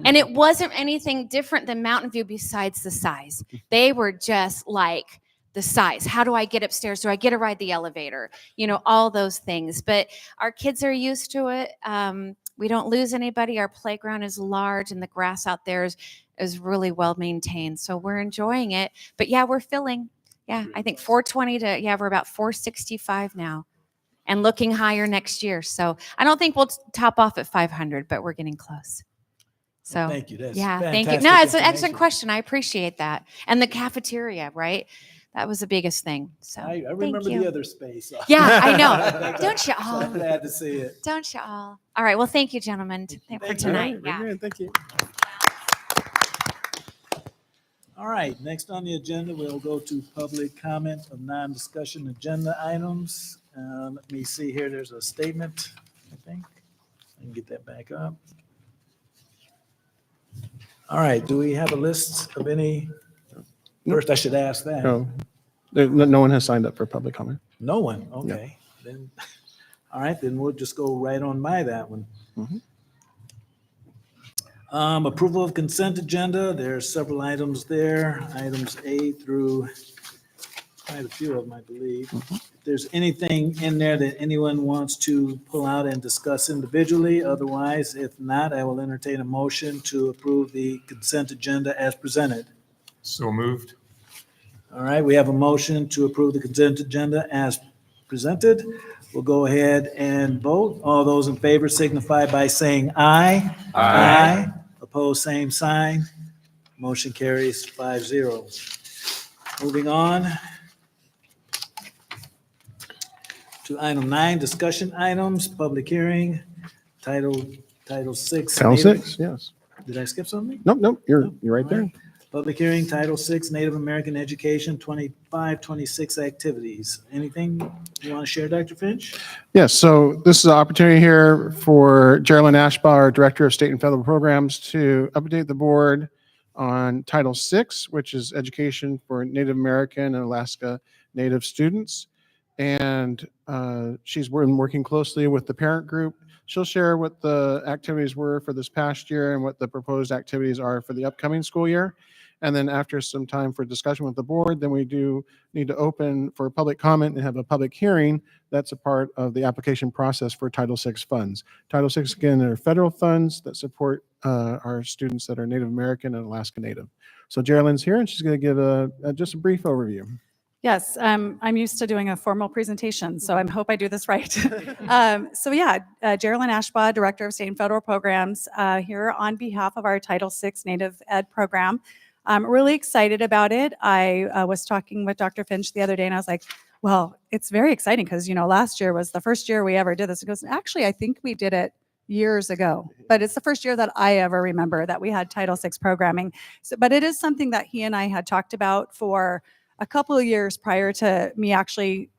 and it wasn't anything different than Mountain View besides the size. They were just like the size. How do I get upstairs? Do I get to ride the elevator? All those things. But our kids are used to it. We don't lose anybody. Our playground is large, and the grass out there is really well maintained. So we're enjoying it. But yeah, we're filling. Yeah, I think 420 we're about 465 now. And looking higher next year. So I don't think we'll top off at 500, but we're getting close. So Well, thank you. That's thank you. fantastic No, it's an excellent information. question. I appreciate that. And the cafeteria, right? That was the biggest thing. So I thank remember you. the other space. Yeah, I know. Don't you all? I'm glad to see it. Don't you all? All right. Well, thank you, gentlemen, for you. tonight. Very good. Thank you. All right, next on the agenda, we'll go to public comment of non-discussion agenda items. Let me see here, there's a statement, I think. I can get that back up. All right, do we have a list of any? First, I should ask that. No, no one has signed up for public comment. No one, okay. Then, all right, then we'll just go right on by that one. Mhm. Approval of consent agenda, there are several items there, items A through quite a few of them, I believe. If there's anything in there that anyone wants to pull out and discuss individually, otherwise, if not, I will entertain a motion to approve the consent agenda as presented. So moved. All right, we have a motion to approve the consent agenda as presented. We'll go ahead and vote. All those in favor signify by saying aye. Aye. Opposed, same sign. Motion carries 5-0. Moving on to item 9, discussion items, public hearing, Title 6. Title 6, yes. Did I skip something? Nope, you're right there. Public hearing, Title 6, Native American Education, 25-26 activities. Anything you want to share, Dr. Finch? Yes, so this is an opportunity here for Geraldine Ashbaugh, our Director of State and Federal Programs, to update the board on Title VI, which is education for Native American and Alaska Native students. And she's been working closely with the parent group. She'll share what the activities were for this past year and what the proposed activities are for the upcoming school year. And then after some time for discussion with the board, then we do need to open for public comment and have a public hearing. That's a part of the application process for Title VI funds. Title VI, again, are federal funds that support our students that are Native American and Alaska Native. So Geraldine's here and she's going to give just a brief overview. Yes, I'm used to doing a formal presentation, so I hope I do this right. Geraldine Ashbaugh, Director of State and Federal Programs, here on behalf of our Title VI Native Ed program. I'm really excited about it. I was talking with Dr. Finch the other day, and I was like, well, it's very exciting because, last year was the first year we ever did this. He goes, actually, I think we did it years ago, but it's the first year that I ever remember that we had Title VI programming. So, but it is something that he and I had talked about for a couple of years prior to me actually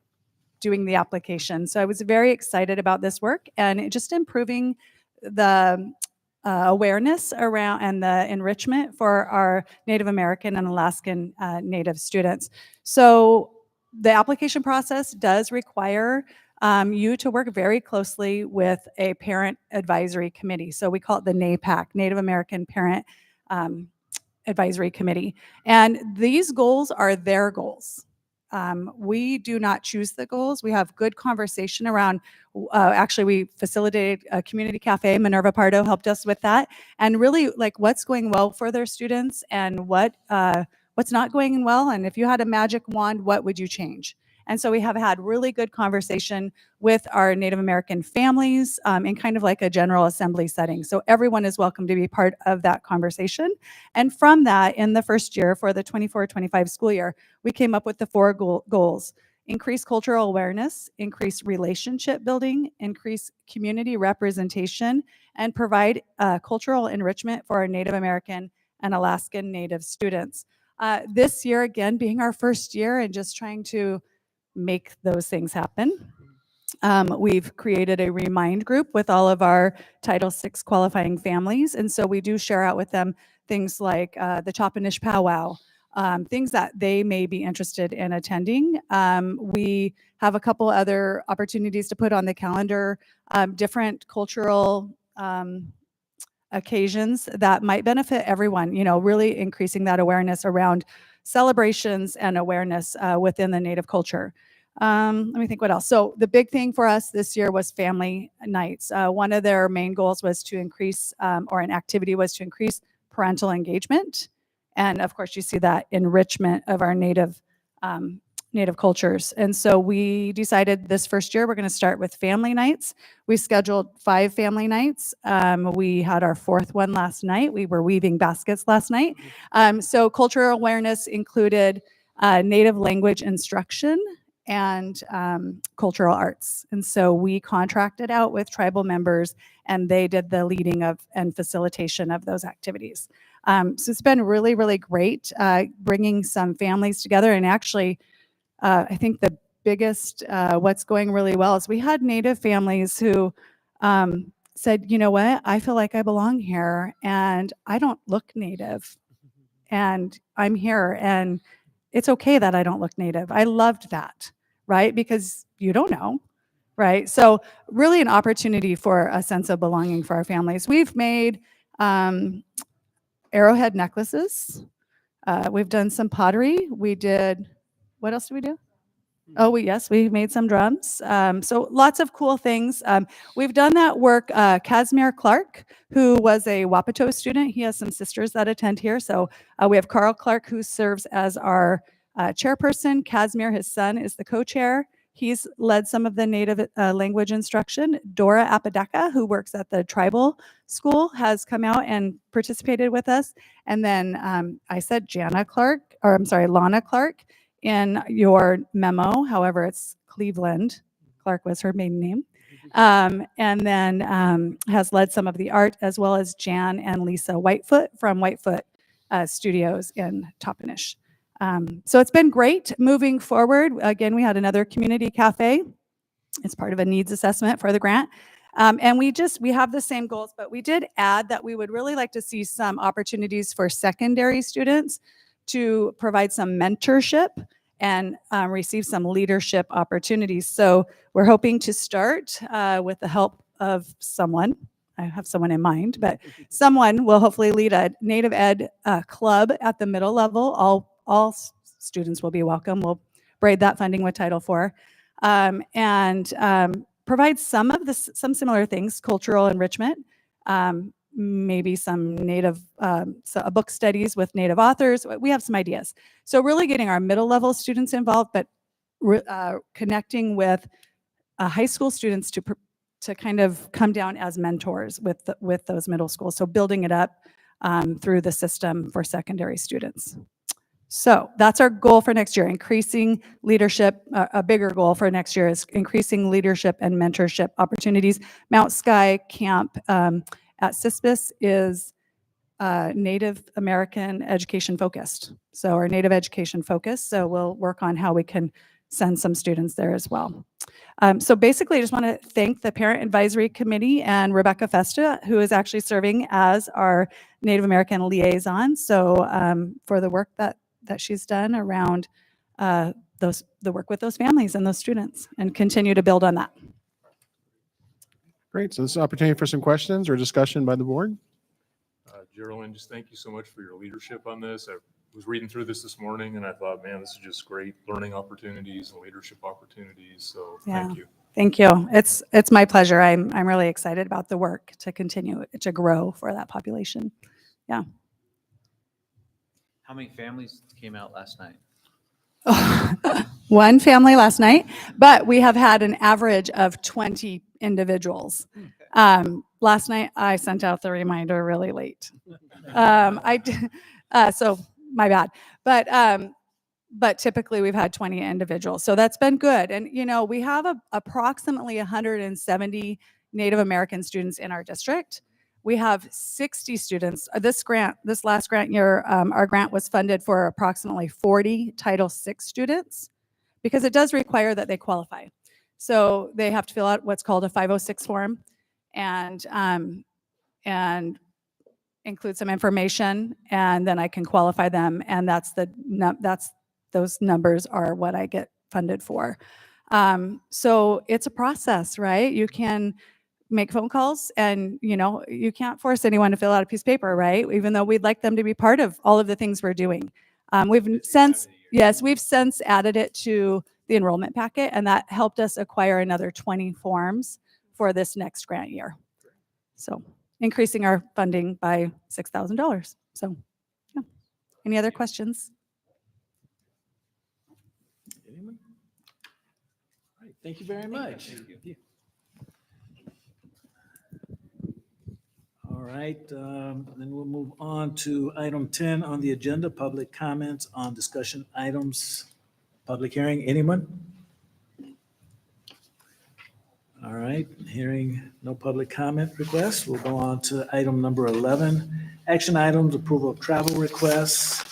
doing the application. So I was very excited about this work and just improving the awareness around and the enrichment for our Native American and Alaskan Native students. So the application process does require you to work very closely with a parent advisory committee. So we call it the NAPAC, Native American Parent Advisory Committee. And these goals are their goals. We do not choose the goals. We have good conversation around, actually we facilitated a community cafe. Minerva Pardo helped us with that. And really like what's going well for their students and what's not going well. And if you had a magic wand, what would you change? And so we have had really good conversation with our Native American families in kind of like a general assembly setting. So everyone is welcome to be part of that conversation. And from that, in the first year for the 24-25 school year, we came up with the 4 goals. increase cultural awareness, increase relationship building, increase community representation, and provide cultural enrichment for our Native American and Alaskan Native students. This year, again, being our first year and just trying to make those things happen. We've created a Remind group with all of our Title VI qualifying families. And so we do share out with them things like the Chopinish Powwow, things that they may be interested in attending. We have a couple other opportunities to put on the calendar, different cultural occasions that might benefit everyone, you know, really increasing that awareness around celebrations and awareness within the Native culture. Let me think what else. So the big thing for us this year was family nights. One of their main goals was to increase, or an activity was to increase parental engagement. And of course, you see that enrichment of our Native cultures. And so we decided this first year, we're going to start with family nights. We scheduled 5 family nights. We had our 4th one last night. We were weaving baskets last night. So cultural awareness included Native language instruction and cultural arts. And so we contracted out with tribal members and they did the leading of and facilitation of those activities. So it's been really, really great bringing some families together. And actually, I think the biggest, what's going really well is we had Native families who said, you know what, I feel like I belong here and I don't look Native and I'm here and it's okay that I don't look Native. I loved that, right? Because you don't know, right? So really an opportunity for a sense of belonging for our families. We've made arrowhead necklaces. We've done some pottery. We did, what else did we do? Oh, yes, we made some drums. So lots of cool things. We've done that work. Casimir Clark, who was a Wapato student, he has some sisters that attend here. So we have Carl Clark, who serves as our chairperson. Casimir, his son, is the co-chair. He's led some of the Native language instruction. Dora Apodaca, who works at the tribal school, has come out and participated with us. And then I said Lana Clark. In your memo, however, it's Cleveland. Clark was her maiden name. And then has led some of the art, as well as Jan and Lisa Whitefoot from Whitefoot Studios in Toppenish. So it's been great moving forward. Again, we had another community cafe. It's part of a needs assessment for the grant. And we have the same goals, but we did add that we would really like to see some opportunities for secondary students to provide some mentorship and receive some leadership opportunities. So we're hoping to start with the help of someone. I have someone in mind, but someone will hopefully lead a Native Ed club at the middle level. All students will be welcome. We'll braid that funding with Title IV. And provide some similar things, cultural enrichment, maybe some Native, book studies with Native authors. We have some ideas. So really getting our middle level students involved, but connecting with high school students to kind of come down as mentors with those middle schools. So building it up through the system for secondary students. So that's our goal for next year, increasing leadership. A bigger goal for next year is increasing leadership and mentorship opportunities. Mount Sky Camp at CISPIS is Native American education focused. So our Native education focus. So we'll work on how we can send some students there as well. So basically, I just want to thank the Parent Advisory Committee and Rebecca Festa, who is actually serving as our Native American liaison. So for the work that she's done around the work with those families and those students, and continue to build on that. Great. So this is an opportunity for some questions or discussion by the board. Geraldine, just thank you so much for your leadership on this. I was reading through this morning and I thought, man, this is just great learning opportunities and leadership opportunities. So thank you. Thank you. It's my pleasure. I'm really excited about the work to continue to grow for that population. Yeah. How many families came out last night? One family last night, but we have had an average of 20 individuals. Last night I sent out the reminder really late. So my bad. But but typically we've had 20 individuals. So that's been good. And, we have approximately 170 Native American students in our district. We have 60 students. This last grant year, our grant was funded for approximately 40 Title VI students because it does require that they qualify. So they have to fill out what's called a 506 form and include some information, and then I can qualify them. And those numbers are what I get funded for. So it's a process, right? You can make phone calls and, you can't force anyone to fill out a piece of paper, right? Even though we'd like them to be part of all of the things we're doing. We've since added it to the enrollment packet, and that helped us acquire another 20 forms for this next grant year. So increasing our funding by $6,000. So, yeah. Any other questions? Anyone? All right, thank you very much. All right, then we'll move on to item 10 on the agenda, public comments on discussion items. Public hearing, anyone? All right, hearing no public comment requests, we'll go on to item number 11. Action items, approval of travel requests,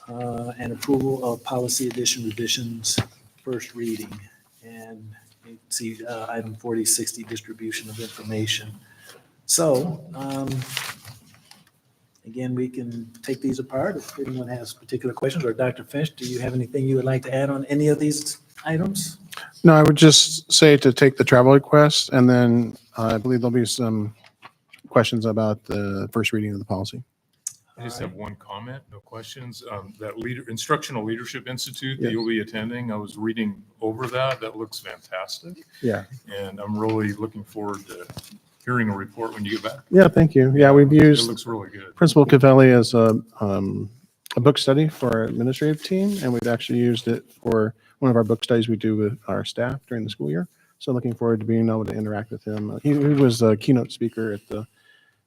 and approval of policy addition revisions, first reading. And you see item 4060, distribution of information. So, again, we can take these apart if anyone has particular questions, or Dr. Finch, do you have anything you would like to add on any of these items? No, I would just say to take the travel request, and then I believe there'll be some questions about the first reading of the policy. I just have one comment, no questions. That Instructional Leadership Institute that Yes. you'll be attending, I was reading over that. That looks fantastic. Yeah. And I'm really looking forward to hearing a report when you get back. Yeah, thank you. Yeah, we've It used looks really good. Principal Cavelli as a book study for our administrative team, and we've actually used it for one of our book studies we do with our staff during the school year. So looking forward to being able to interact with him. He was a keynote speaker at the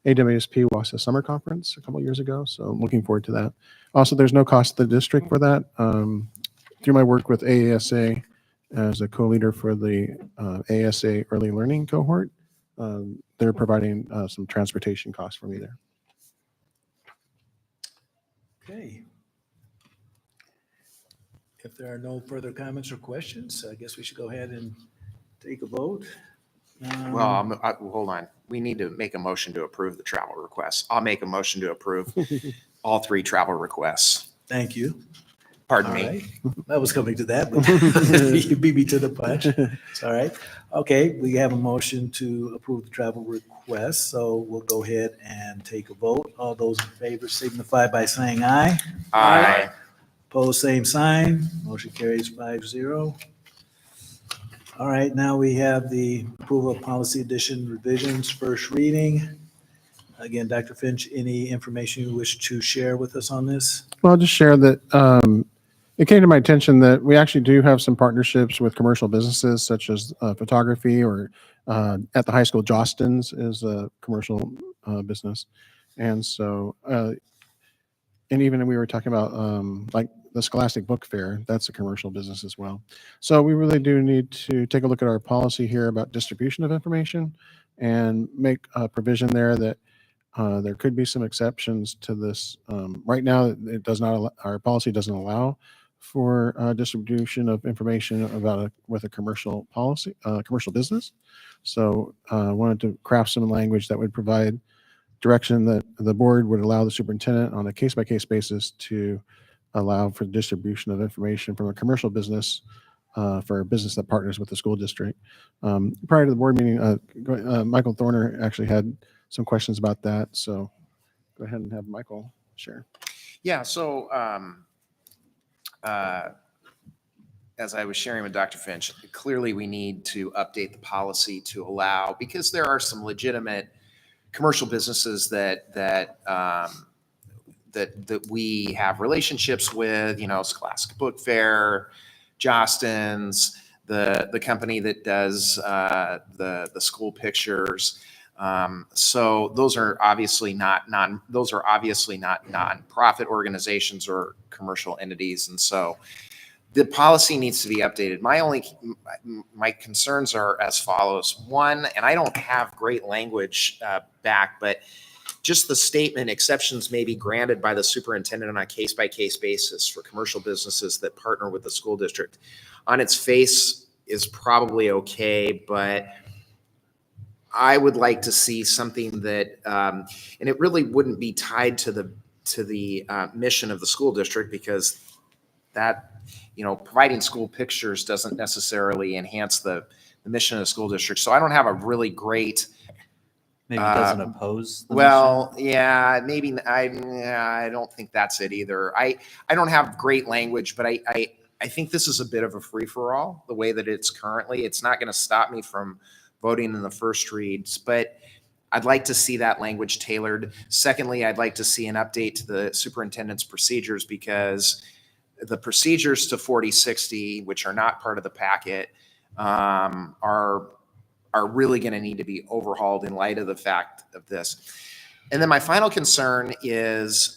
AWSP WASA Summer Conference a couple of years ago, so looking forward to that. Also, there's no cost to the district for that. Through my work with AASA as a co-leader for the ASA Early Learning cohort, they're providing some transportation costs for me there. Okay. If there are no further comments or questions, I guess we should go ahead and take a vote. Well, hold on. We need to make a motion to approve the travel requests. I'll make a motion to approve all 3 travel requests. Thank you. Pardon All me. right. I was coming to that, but you beat me to the punch. It's all right. Okay, we have a motion to approve the travel request, so we'll go ahead and take a vote. All those in favor signify by saying aye. Aye. Opposed, same sign. Motion carries 5-0. All right, now we have the approval of policy addition revisions, first reading. Again, Dr. Finch, any information you wish to share with us on this? Well, I'll just share that it came to my attention that we actually do have some partnerships with commercial businesses such as photography, or at the high school, Jostens is a commercial business. And so, and even we were talking about like the Scholastic Book Fair, that's a commercial business as well. So we really do need to take a look at our policy here about distribution of information and make a provision there that there could be some exceptions to this. Right now, it does not. Our policy doesn't allow for distribution of information about with a commercial policy, commercial business. So I wanted to craft some language that would provide direction that the board would allow the superintendent on a case-by-case basis to allow for distribution of information from a commercial business for a business that partners with the school district. Prior to the board meeting, Michael Thorner actually had some questions about that. So go ahead and have Michael share. Yeah, so as I was sharing with Dr. Finch, clearly we need to update the policy to allow, because there are some legitimate commercial businesses that we have relationships with, you know, Scholastic Book Fair, Jostens, the company that does the school pictures. So those are obviously not nonprofit organizations or commercial entities. And so the policy needs to be updated. My concerns are as follows. One, and I don't have great language back, but just the statement, exceptions may be granted by the superintendent on a case-by-case basis for commercial businesses that partner with the school district. On its face is probably okay, but I would like to see something that, and it really wouldn't be tied to the mission of the school district, because that, providing school pictures doesn't necessarily enhance the mission of the school district. So I don't have a really great. Maybe it doesn't oppose the Well, mission? yeah, maybe I don't think that's it either. I don't have great language, but I think this is a bit of a free for all the way that it's currently. It's not going to stop me from voting in the first reads, but I'd like to see that language tailored. Secondly, I'd like to see an update to the superintendent's procedures, because the procedures to 4060, which are not part of the packet, are really going to need to be overhauled in light of the fact of this. And then my final concern is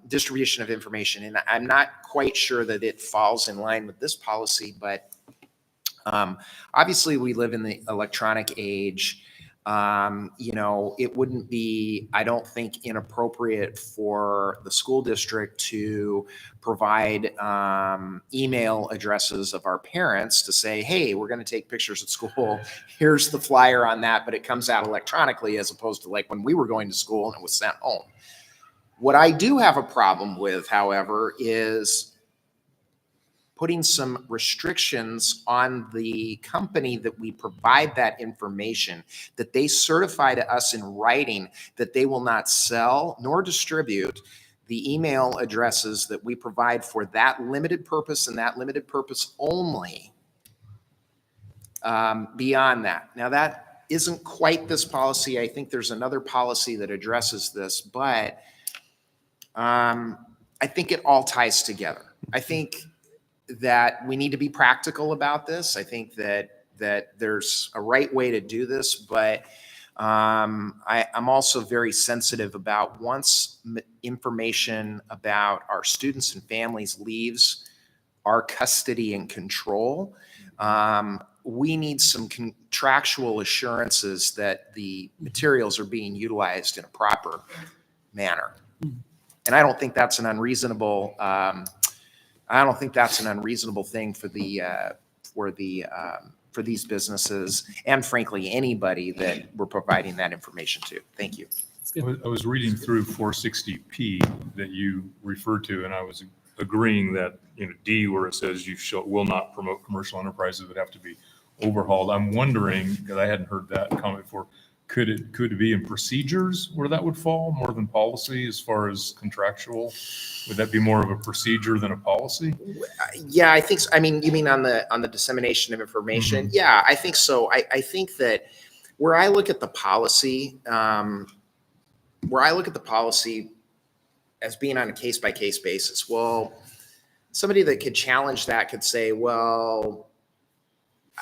distribution of information. And I'm not quite sure that it falls in line with this policy, but obviously we live in the electronic age. It wouldn't be, I don't think, inappropriate for the school district to provide email addresses of our parents to say, hey, we're going to take pictures at school. Here's the flyer on that, but it comes out electronically, as opposed to like when we were going to school and it was sent home. What I do have a problem with, however, is putting some restrictions on the company that we provide that information, that they certify to us in writing that they will not sell nor distribute the email addresses that we provide for that limited purpose and that limited purpose only. Beyond that. Now, that isn't quite this policy. I think there's another policy that addresses this, but I think it all ties together. I think that we need to be practical about this. I think that there's a right way to do this, but I'm also very sensitive about once information about our students and families leaves our custody and control, we need some contractual assurances that the materials are being utilized in a proper manner. And I don't think that's an unreasonable thing for these businesses, and frankly, anybody that we're providing that information to. Thank you. I was reading through 460P that you referred to, and I was agreeing that, D, where it says will not promote commercial enterprises, would have to be overhauled. I'm wondering, because I hadn't heard that comment before, could it be in procedures where that would fall more than policy as far as contractual? Would that be more of a procedure than a policy? Yeah, I think so. I mean, you mean on the dissemination of information? Mm-hmm. Yeah, I think so. I think that where I look at the policy, as being on a case-by-case basis, well, somebody that could challenge that could say, well,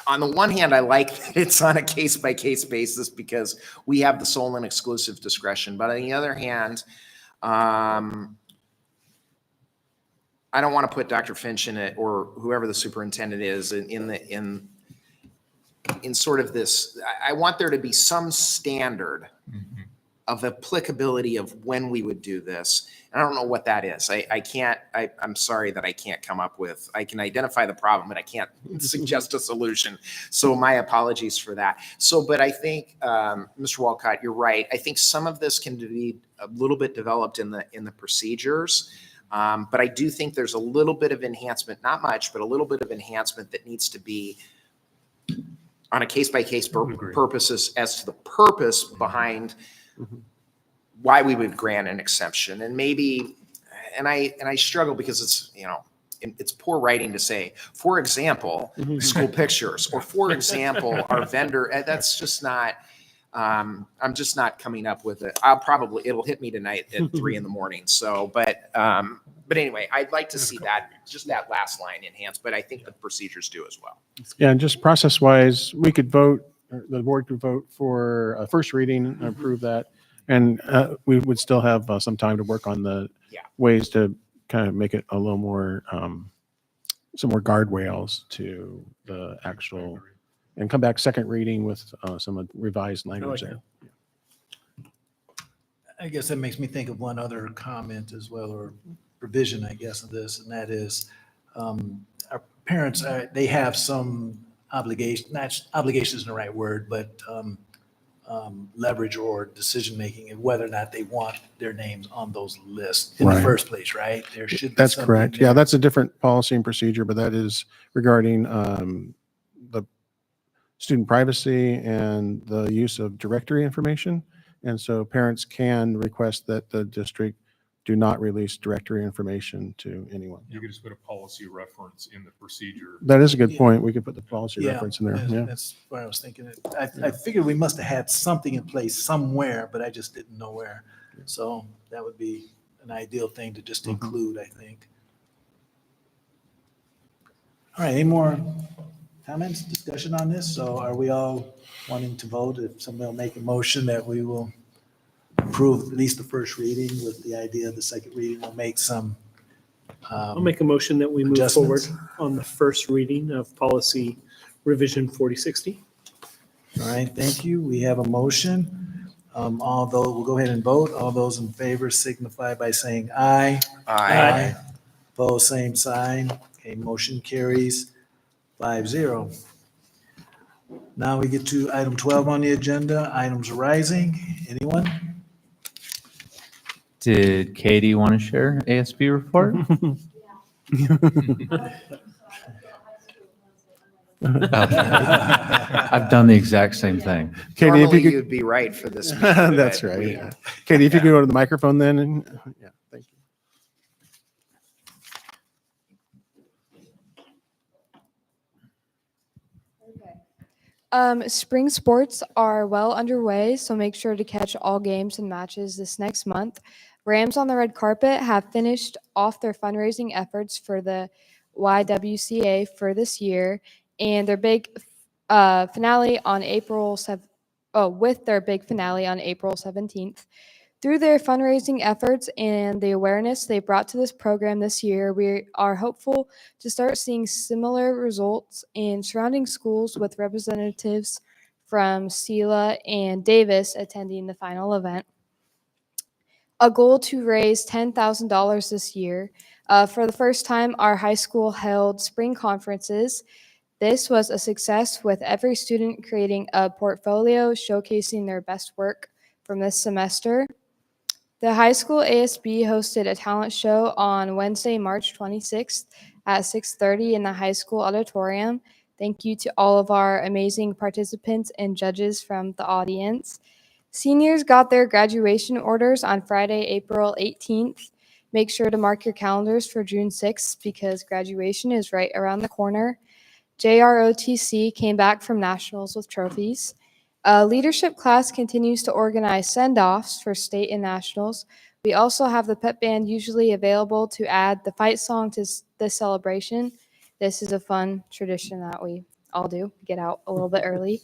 on the one hand, I like that it's on a case-by-case basis because we have the sole and exclusive discretion. But on the other hand, I don't want to put Dr. Finch in it, or whoever the superintendent is, in sort of this. I want there to be some standard mm-hmm. of applicability of when we would do this. And I don't know what that is. I'm sorry that I can't come up with, I can identify the problem, but I can't suggest a solution. So my apologies for that. But I think, Mr. Walcott, you're right. I think some of this can be a little bit developed in the procedures. But I do think there's a little bit of enhancement, not much, but a little bit of enhancement that needs to be on a case-by-case purposes as to the purpose behind why we would grant an exception. And maybe, and I struggle because it's, it's poor writing to say, for example, school pictures, or for example, our vendor, that's just not, I'm just not coming up with it. It'll hit me tonight at 3 a.m. So, but anyway, I'd like to see that, just that last line enhanced, but I think the procedures do as well. Yeah, and just process-wise, we could vote the board could vote for a first reading and approve that. And we would still have some time to work on the ways to kind of make it a little more, some more guardrails to the actual, and come back second reading with some revised language Okay. there. I guess that makes me think of one other comment as well, or provision, I guess, of this, and that is, our parents, they have some obligation, not obligation isn't the right word, but leverage or decision-making and whether or not they want their names on those lists in the Right. first place, right? There should be That's something correct. Yeah, there. that's a different policy and procedure, but that is regarding the student privacy and the use of directory information. And so parents can request that the district do not release directory information to anyone. You could just put a policy reference in the procedure. That is a good point. We could put the policy Yeah, reference in there. that's- Yeah. That's what I was thinking. I figured we must have had something in place somewhere, but I just didn't know where. So that would be an ideal thing to just include, I think. All right, any more comments, discussion on this? So are we all wanting to vote? If somebody will make a motion that we will approve at least the first reading with the idea of the second reading will make some. I'll make a motion that we move forward Adjustments? on the first reading of policy revision 4060. All right, thank you. We have a motion. Although, we'll go ahead and vote. All those in favor signify by saying aye. Aye. Opposed, same sign. Okay, motion carries 5-0. Now we get to item 12 on the agenda, items arising. Anyone? Did Katie want to share ASB report? I've done the exact same thing. Katie, if Normally, you you'd be right for this. could, meeting, that's but right. we- Yeah. Katie, if you could go to the microphone then, and yeah, thank you. Spring sports are well underway, so make sure to catch all games and matches this next month. Rams on the Red Carpet have finished off their fundraising efforts for the YWCA for this year, and their big finale on April 7th. Oh, with their big finale on April 17th. Through their fundraising efforts and the awareness they brought to this program this year, we are hopeful to start seeing similar results in surrounding schools with representatives from Sela and Davis attending the final event. A goal to raise $10,000 this year. For the first time, our high school held spring conferences. This was a success with every student creating a portfolio showcasing their best work from this semester. The high school ASB hosted a talent show on Wednesday, March 26th at 6:30 in the high school auditorium. Thank you to all of our amazing participants and judges from the audience. Seniors got their graduation orders on Friday, April 18th. Make sure to mark your calendars for June 6th because graduation is right around the corner. JROTC came back from nationals with trophies. Leadership class continues to organize send-offs for state and nationals. We also have the pep band usually available to add the fight song to the celebration. This is a fun tradition that we all do, get out a little bit early.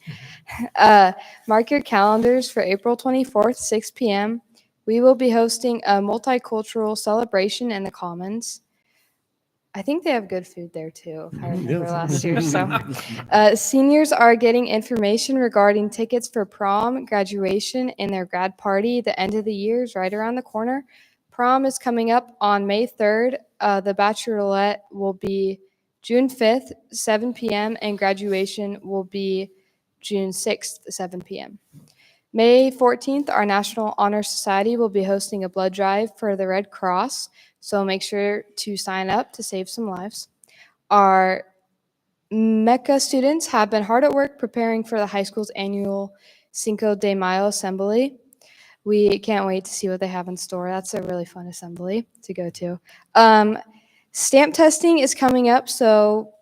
Mark your calendars for April 24th, 6 p.m. We will be hosting a multicultural celebration in the Commons. I think they have good food there too, if I remember last year. So, seniors are getting information regarding tickets for prom, graduation, and their grad party. The end of the year is right around the corner. Prom is coming up on May 3rd. The bachelorette will be June 5th, 7 p.m., and graduation will be June 6th, 7 p.m. May 14th, our National Honor Society will be hosting a blood drive for the Red Cross, so make sure to sign up to save some lives. Our MECA students have been hard at work preparing for the high school's annual Cinco de Mayo assembly. We can't wait to see what they have in store. That's a really fun assembly to go to. Stamp testing is coming up, so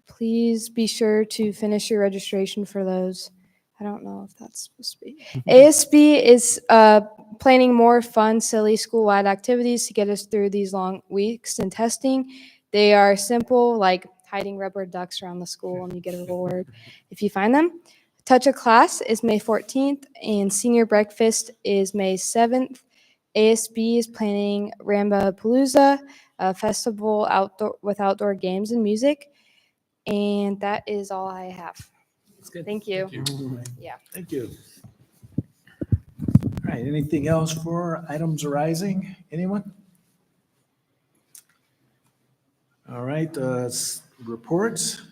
please be sure to finish your registration for those. I don't know if that's supposed to be. ASB is planning more fun, silly school-wide activities to get us through these long weeks and testing. They are simple, like hiding rubber ducks around the school, and you get a reward if you find them. Touch of Class is May 14th, and Senior Breakfast is May 7th. ASB is planning Rambapalooza, a festival with outdoor games and music. And that is all I have. That's good. Thank you. Yeah. Thank you. All right, anything else for items arising? Anyone? All right, reports.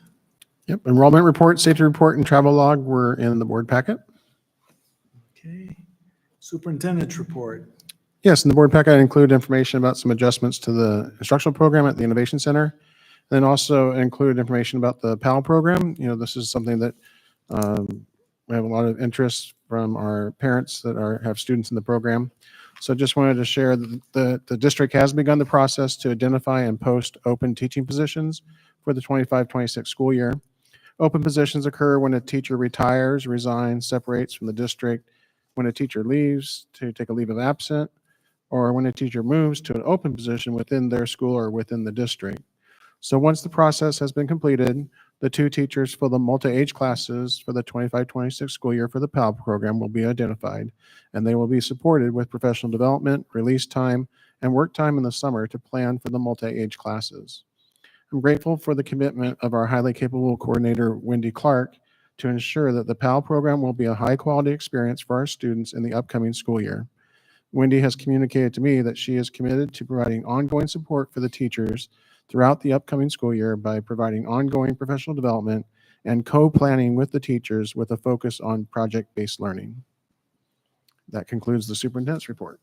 Yep, enrollment report, safety report, and travel log were in the board packet. Okay. Superintendent's report. Yes, in the board packet, I included information about some adjustments to the instructional program at the Innovation Center. Then also included information about the PAL program. This is something that we have a lot of interest from our parents that have students in the program. So just wanted to share that the district has begun the process to identify and post open teaching positions for the 25-26 school year. Open positions occur when a teacher retires, resigns, separates from the district, when a teacher leaves to take a leave of absence, or when a teacher moves to an open position within their school or within the district. So once the process has been completed, the 2 teachers for the multi-age classes for the 25-26 school year for the PAL program will be identified, and they will be supported with professional development, release time, and work time in the summer to plan for the multi-age classes. I'm grateful for the commitment of our highly capable coordinator, Wendy Clark, to ensure that the PAL program will be a high-quality experience for our students in the upcoming school year. Wendy has communicated to me that she is committed to providing ongoing support for the teachers throughout the upcoming school year by providing ongoing professional development and co-planning with the teachers with a focus on project-based learning. That concludes the superintendent's report.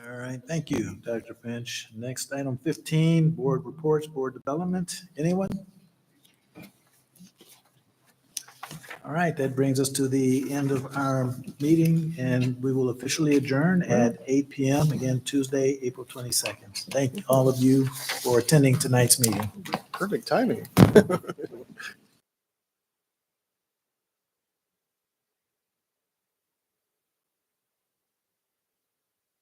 All right, thank you, Dr. Finch. Next, item 15, board reports, board development. Anyone? All right, that brings us to the end of our meeting, and we will officially adjourn at 8 p.m. again, Tuesday, April 22nd. Thank all of you for attending tonight's meeting. Perfect timing.